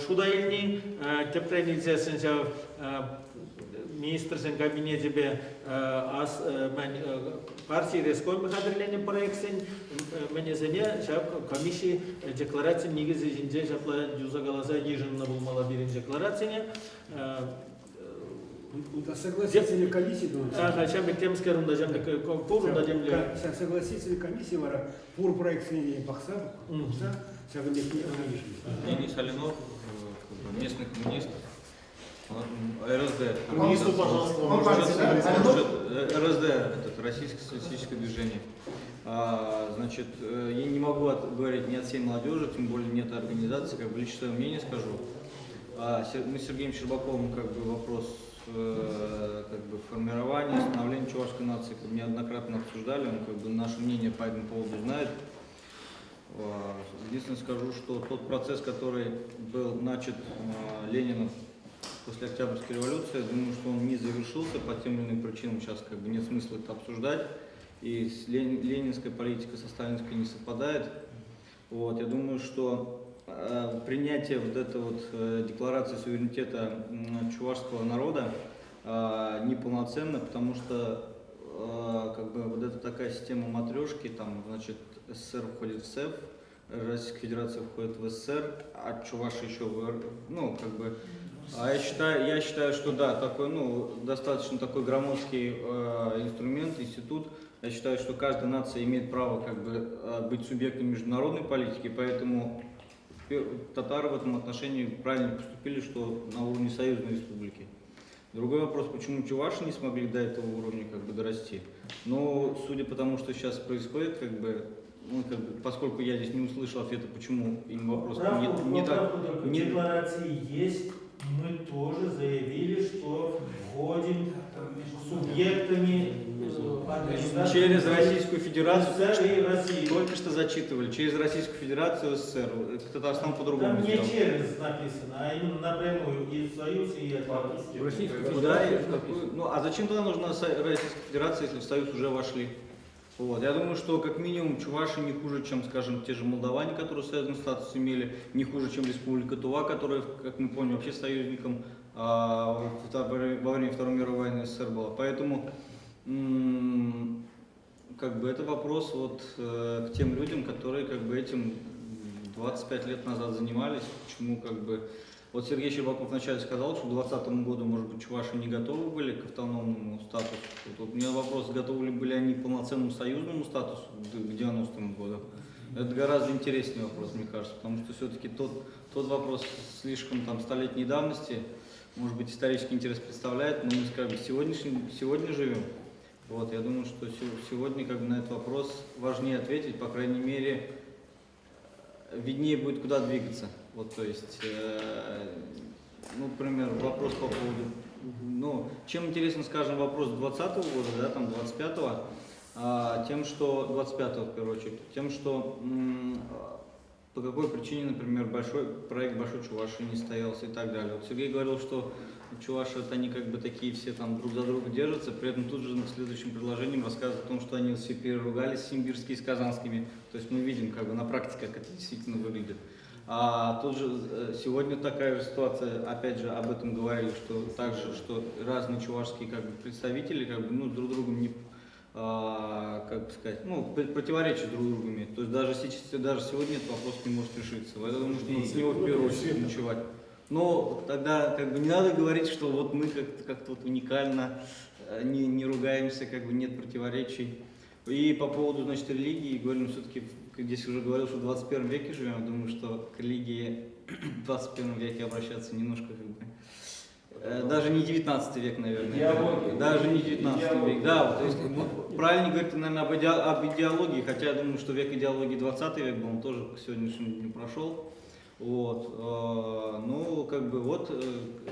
Шуда илни тепленицесен министрсен кабинете бе партии Рескоми хадырлене проектсен менезене комиссии декларация нигезе жинже жапла дюза галаза ежинна булмала бирин декларацияне. Согласительная комиссия, ага, чамбек темская рунда, чамбек пурунда демле. Согласительная комиссия вара пур проект не бахса, чамбек не анализирует. Денис Алинов, местный коммунист. РСД. РСД, это Российское социалистическое движение. Значит, я не могу говорить ни от всей молодежи, тем более нет организации, как бы лично свое мнение скажу. Мы с Сергеем Щербаковым как бы вопрос как бы формирования, становления чувашской нации как бы неоднократно обсуждали, он как бы наше мнение по этому поводу знает. Единственное скажу, что тот процесс, который был начат Лениным после Октябрьской революции, я думаю, что он не завершился по тем или иным причинам, сейчас как бы нет смысла это обсуждать, и ленинская политика со сталинской не совпадает. Вот, я думаю, что принятие вот этой вот декларации суверенитета чувашского народа неполноценно, потому что как бы вот эта такая система матрешки, там, значит, СССР входит в СЭФ, Российская Федерация входит в СССР, а Чувашия еще в ну, как бы. А я считаю, что да, такой, ну, достаточно такой громоздкий инструмент, институт. Я считаю, что каждая нация имеет право как бы быть субъектом международной политики, поэтому татары в этом отношении правильно поступили, что на уровне союзной республики. Другой вопрос, почему чуваши не смогли до этого уровня как бы дорасти. Но судя по тому, что сейчас происходит, как бы, ну, как бы, поскольку я здесь не услышал ответа, почему им вопрос не так. Декларации есть. Мы тоже заявили, что входим субъектами через Российскую Федерацию, СССР и России. Только что зачитывали, через Российскую Федерацию СССР. Татарстан по-другому Там не сделал. через написано, а именно напрямую и Союз, и Российская Федерация. Ну а зачем тогда нужна Российская Федерация, если в Союз уже вошли? Вот. Я думаю, что как минимум чуваши не хуже, чем, скажем, те же молдаване, которые союзный статус имели, не хуже, чем Республика Тува, которая, как мы помним, вообще союзником во время Второй мировой войны СССР была. Поэтому как бы это вопрос вот к тем людям, которые как бы этим 25 лет назад занимались, почему как бы... Вот Сергей Щербаков вначале сказал, что к 2020 году, может быть, чуваши не готовы были к автономному статусу. Вот у меня вопрос, готовы ли были они к полноценному союзному статусу к 90-му году. Это гораздо интереснее вопрос, мне кажется, потому что все-таки тот вопрос слишком там столетней давности, может быть, исторический интерес представляет, но мы, скажем, сегодня живем. Вот, я думаю, что сегодня как бы на этот вопрос важнее ответить, по крайней мере, виднее будет, куда двигаться. Вот, то есть, ну, например, вопрос по поводу, ну, чем интересен, скажем, вопрос 2020 года, да, там, 25-го, тем, что, 25-го, в первую очередь, тем, что по какой причине, например, проект Большой Чувашии не состоялся и так далее. Вот Сергей говорил, что чуваши, это они как бы такие все там друг за друга держатся, при этом тут же следующим предложением рассказывают о том, что они все переругались симбирские с казанскими. То есть мы видим как бы на практике, как это действительно выглядит. А тут же сегодня такая же ситуация, опять же, об этом говорили, что также, что разные чувашские как бы представители как бы, ну, друг другом не, как бы сказать, ну, противоречат друг другу. То есть даже сегодня этот вопрос не может решиться. Я думаю, что надо с него в первую очередь ночевать. Но тогда как бы не надо говорить, что вот мы как-то вот уникально не ругаемся, как бы нет противоречий. И по поводу, значит, религии, говорим, все-таки, здесь уже говорил, что в 21 веке живем, я думаю, что к религии в 21 веке обращаться немножко как бы... Даже не 19 век, наверное. Даже не 19 век. Да, вот, то есть, правильно говорить, наверное, об идеологии, хотя я думаю, что век идеологии 20 век был, он тоже к сегодняшнему дню прошел. Вот, ну, как бы вот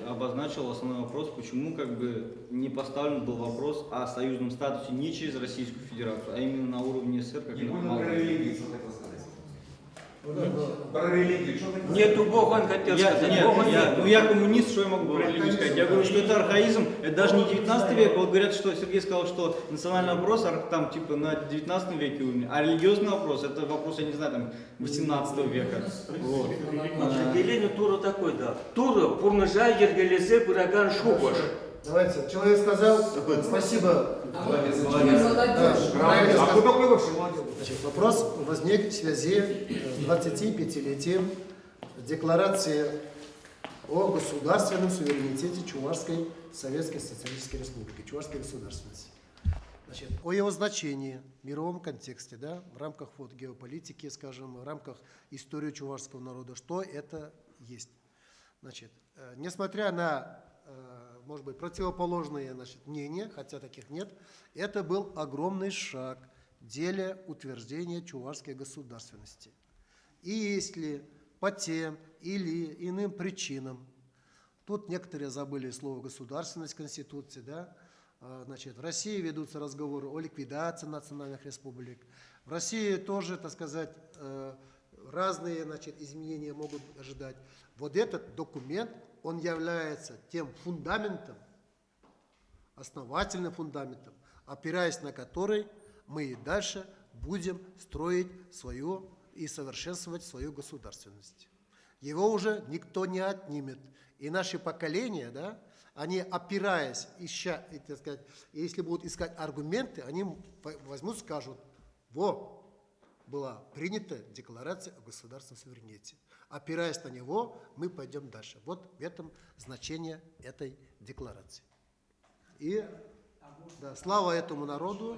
обозначил основной вопрос, почему как бы не поставлен был вопрос о союзном статусе не через Российскую Федерацию, а именно на уровне СССР. Как Не будем про религию, что хотел сказать. Про религию, что хотел сказать? Нету Бога, он хотел сказать. Я коммунист, что я могу про религию сказать? Я говорю, что это архаизм, это даже не 19 век. Вот говорят, что Сергей сказал, что национальный вопрос там типа на 19 веке уровне, а религиозный вопрос, это вопрос, я не знаю, там 18 века. Вот. Определение Тура такой, да. Тура, Пурнажа, Ергелезе, Бураган, Шубаш. Давайте, человек сказал, спасибо. Молодец. Да, правильно А кто сказал. такой вообще молодец? Значит, вопрос возник в связи с 25-летием декларации о государственном суверенитете Чувашской Советской Социалистической Республики, Чувашской государственности. Значит, о его значении в мировом контексте, да, в рамках вот, геополитики, скажем, в рамках истории чувашского народа, что это есть. Значит, несмотря на, может быть, противоположные, значит, мнения, хотя таких нет, это был огромный шаг в деле утверждения чувашской государственности. И если по тем или иным причинам, тут некоторые забыли слово «государственность» в Конституции, да, значит, в России ведутся разговоры о ликвидации национальных республик. В России тоже, так сказать, разные, значит, изменения могут ожидать. Вот этот документ, он является тем фундаментом, основательным фундаментом, опираясь на который мы и дальше будем строить свою и совершенствовать свою государственность. Его уже никто не отнимет. И наши поколения, да, они, опираясь, ища, так сказать, если будут искать аргументы, они возьмут, скажут: во, была принята декларация о государственном суверенитете. Опираясь на него, мы пойдем дальше. Вот в этом значение этой декларации. И да, слава этому народу.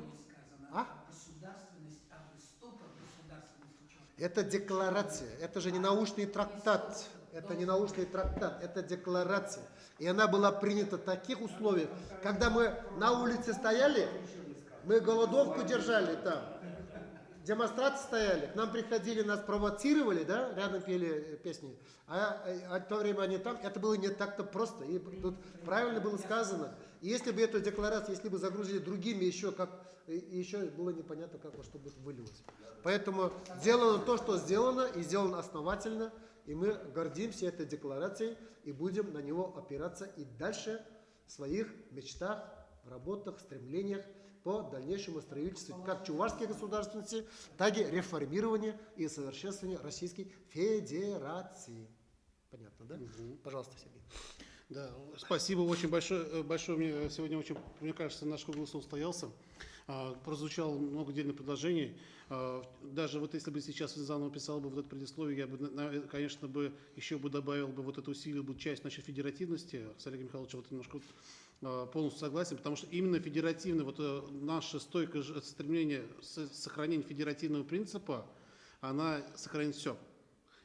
Это декларация, это же не научный трактат, это не научный трактат, это декларация. И она была принята в таких условиях, когда мы на улице стояли, мы голодовку держали там, демонстрации стояли, к нам приходили, нас провоцировали, да, рядом пели песни, а в то время они там, это было не так-то просто, и тут правильно было сказано. И если бы эту декларацию, если бы загрузили другими еще, как, еще было непонятно, как во что бы вылилось. Поэтому сделано то, что сделано, и сделано основательно, и мы гордимся этой декларацией, и будем на него опираться и дальше в своих мечтах, в работах, в стремлениях по дальнейшему строительству как чувашской государственности, так и реформирования и совершенствования Российской Федерации. Понятно, да? Пожалуйста, Сергей. Да, спасибо очень большое. Мне сегодня очень, мне кажется, наш круглый стол состоялся. Прозвучало много дельных предложений. Даже вот если бы сейчас заново писал бы вот это предисловие, я бы, конечно, бы еще бы добавил бы вот это, усилил бы часть нашей федеративности. С Олегом Михайловичем вот немножко полностью согласен, потому что именно федеративное, вот наше стойкое стремление сохранения федеративного принципа, она сохранит все.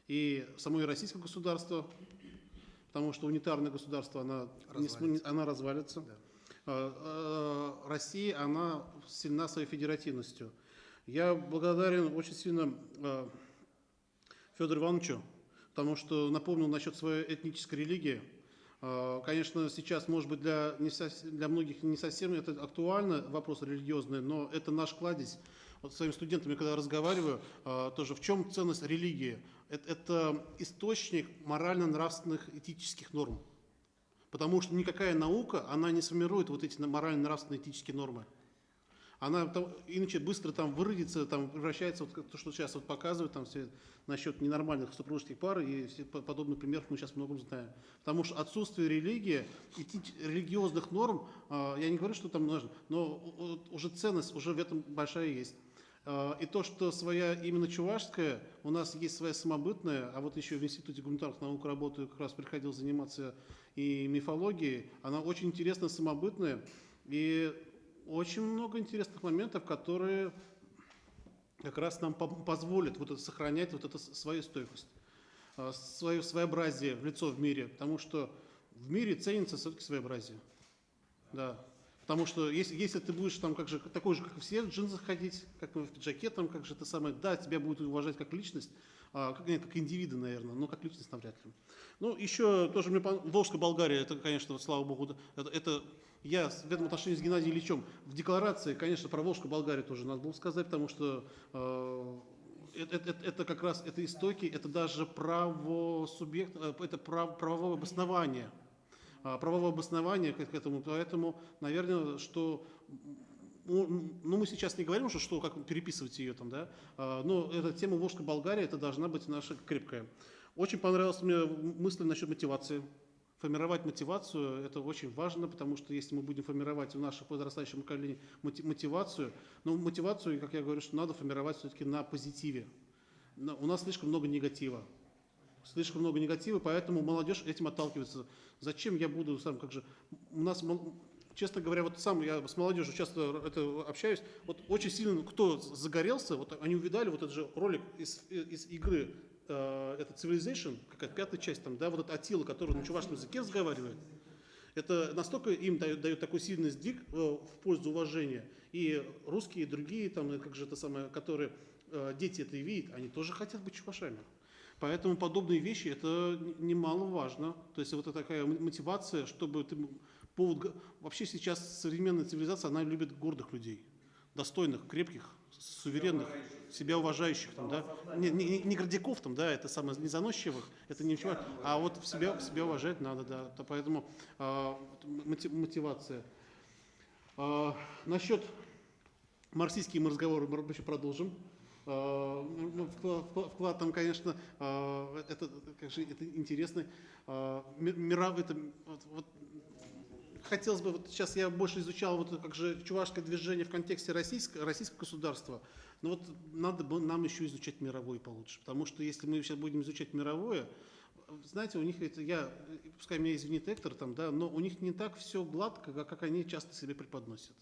И само и российское государство, потому что унитарное государство, она развалится. Да. Россия, она сильна своей федеративностью. Я благодарен очень сильно Федору Ивановичу, потому что напомнил насчет своей этнической религии. Конечно, сейчас, может быть, для многих не совсем это актуально, вопрос религиозный, но это наш кладезь. Вот с своими студентами, когда разговариваю, тоже в чем ценность религии? Это источник морально-нравственных этических норм. Потому что никакая наука, она не сформирует вот эти морально-нравственные этические нормы. Она там, иначе быстро там выродится, там превращается, вот то, что сейчас вот показывают, там все насчет ненормальных супружеских пар, и все подобных примеров мы сейчас много знаем. Потому что отсутствие религии, религиозных норм, я не говорю, что там нужно, но уже ценность уже в этом большая есть. И то, что своя именно чувашская, у нас есть своя самобытная, а вот еще в Институте гуманитарных наук работаю, как раз приходил заниматься и мифологией, она очень интересная, самобытная, и очень много интересных моментов, которые как раз нам позволят вот это, сохранять вот эту свою стойкость, свое своеобразие в лицо в мире, потому что в мире ценится все-таки своеобразие. Да. Потому что если ты будешь там как же, такой же, как и все, в джинсах ходить, как в пиджаке, там, как же ты самое, да, тебя будут уважать как личность, как индивида, наверное, но как личность навряд ли. Ну, еще тоже мне Волжская Болгария, это, конечно, вот, слава богу, это я в этом отношении с Геннадием Ильичем в декларации, конечно, про Волжскую Болгарию тоже надо было сказать, потому что это как раз, это истоки, это даже это правовое обоснование. Правовое обоснование к этому, поэтому, наверное, что, мы сейчас не говорим, что как переписывать ее там, да, но эта тема Волжской Болгарии, это должна быть наша крепкая. Очень понравилась мне мысль насчет мотивации. Формировать мотивацию, это очень важно, потому что если мы будем формировать в нашем подрастающем поколении мотивацию, как я говорю, что надо формировать все-таки на позитиве. У нас слишком много негатива. Слишком много негатива, поэтому молодежь этим отталкивается. Зачем я буду сам, как же, у нас, честно говоря, вот сам я с молодежью часто общаюсь, вот очень сильно, кто загорелся, вот они увидали вот этот же ролик из игры, это Civilization, какая-то 5-я часть, там, да, вот этот Аттила, который на чувашском языке разговаривает, это настолько им дает такой сильный сдвиг в пользу уважения. И русские, и другие, там, как же это самое, которые дети это и видят, они тоже хотят быть чувашами. Поэтому подобные вещи, это немаловажно. То есть вот такая мотивация, чтобы вообще сейчас современная цивилизация, она любит гордых людей, достойных, крепких, суверенных, себя уважающих, там, да? не гордяков, там, да, это самое, не заносчивых, это ничего, а вот себя уважать надо, да. Поэтому мотивация. Насчет марксистских мы разговоры мы еще продолжим. Вклад там, конечно, это интересный. Хотелось бы, вот сейчас я больше изучал вот как же чувашское движение в контексте российского государства, но вот надо бы нам еще изучать мировое получше, потому что если мы сейчас будем изучать мировое, знаете, у них это, пускай меня извинит Эктор, там, да, но у них не так все гладко, как они часто себе преподносят.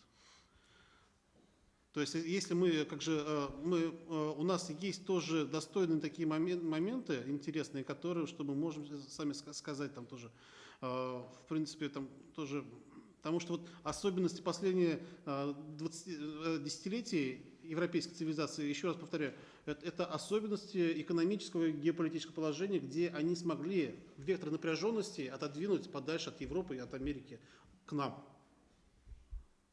То есть, если у нас есть тоже достойные такие моменты интересные, которые, что мы можем сами сказать там тоже, в принципе, там тоже, потому что вот особенности последних 10-летий европейской цивилизации, еще раз повторяю, это особенности экономического и геополитического положения, где они смогли вектор напряженности отодвинуть подальше от Европы и от Америки к нам.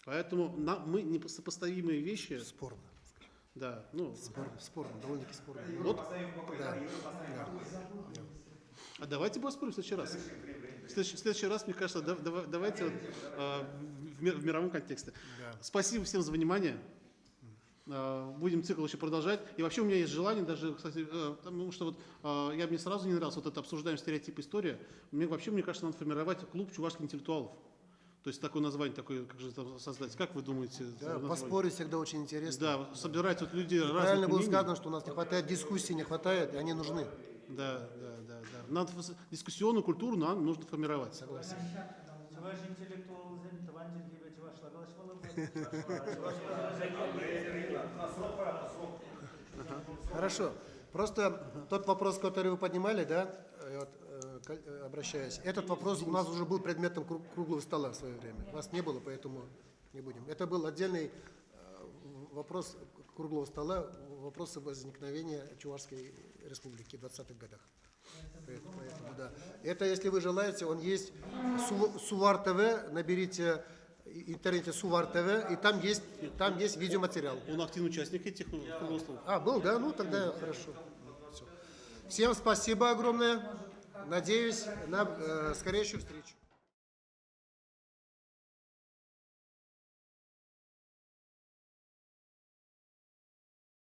Поэтому мы несопоставимые вещи. Спорно. Да, спорно, довольно-таки спорно. Вот. А давайте поспорим в следующий раз. В следующий раз, мне кажется, давайте в мировом контексте. Спасибо всем за внимание. Будем цикл еще продолжать. И вообще у меня есть желание даже, кстати, потому что вот мне сразу не нравилось вот это обсуждаем стереотип история. Мне кажется, надо формировать клуб чувашских интеллектуалов. То есть такое название, такое, как же это создать? Как вы думаете? Да, поспорить всегда очень интересно. Да, собирать вот людей разных Правильно было мнений. сказано, что у нас не хватает дискуссий, не хватает, и они нужны. Да. Надо дискуссионную культуру нам нужно формировать. Согласен. Хорошо. Просто тот вопрос, который вы поднимали, да, обращаясь, этот вопрос у нас уже был предметом круглого стола в свое время. Вас не было, поэтому не будем. Это был отдельный вопрос круглого стола, вопросы возникновения Чувашской республики в 20-х годах. Поэтому, да. Это, если вы желаете, он есть Сувар ТВ, наберите в интернете Сувар ТВ, и там есть видеоматериал. Он активный участник этих круглых столов. Был, да? Ну, тогда хорошо. Всем спасибо огромное. Надеюсь на скорейшую встречу.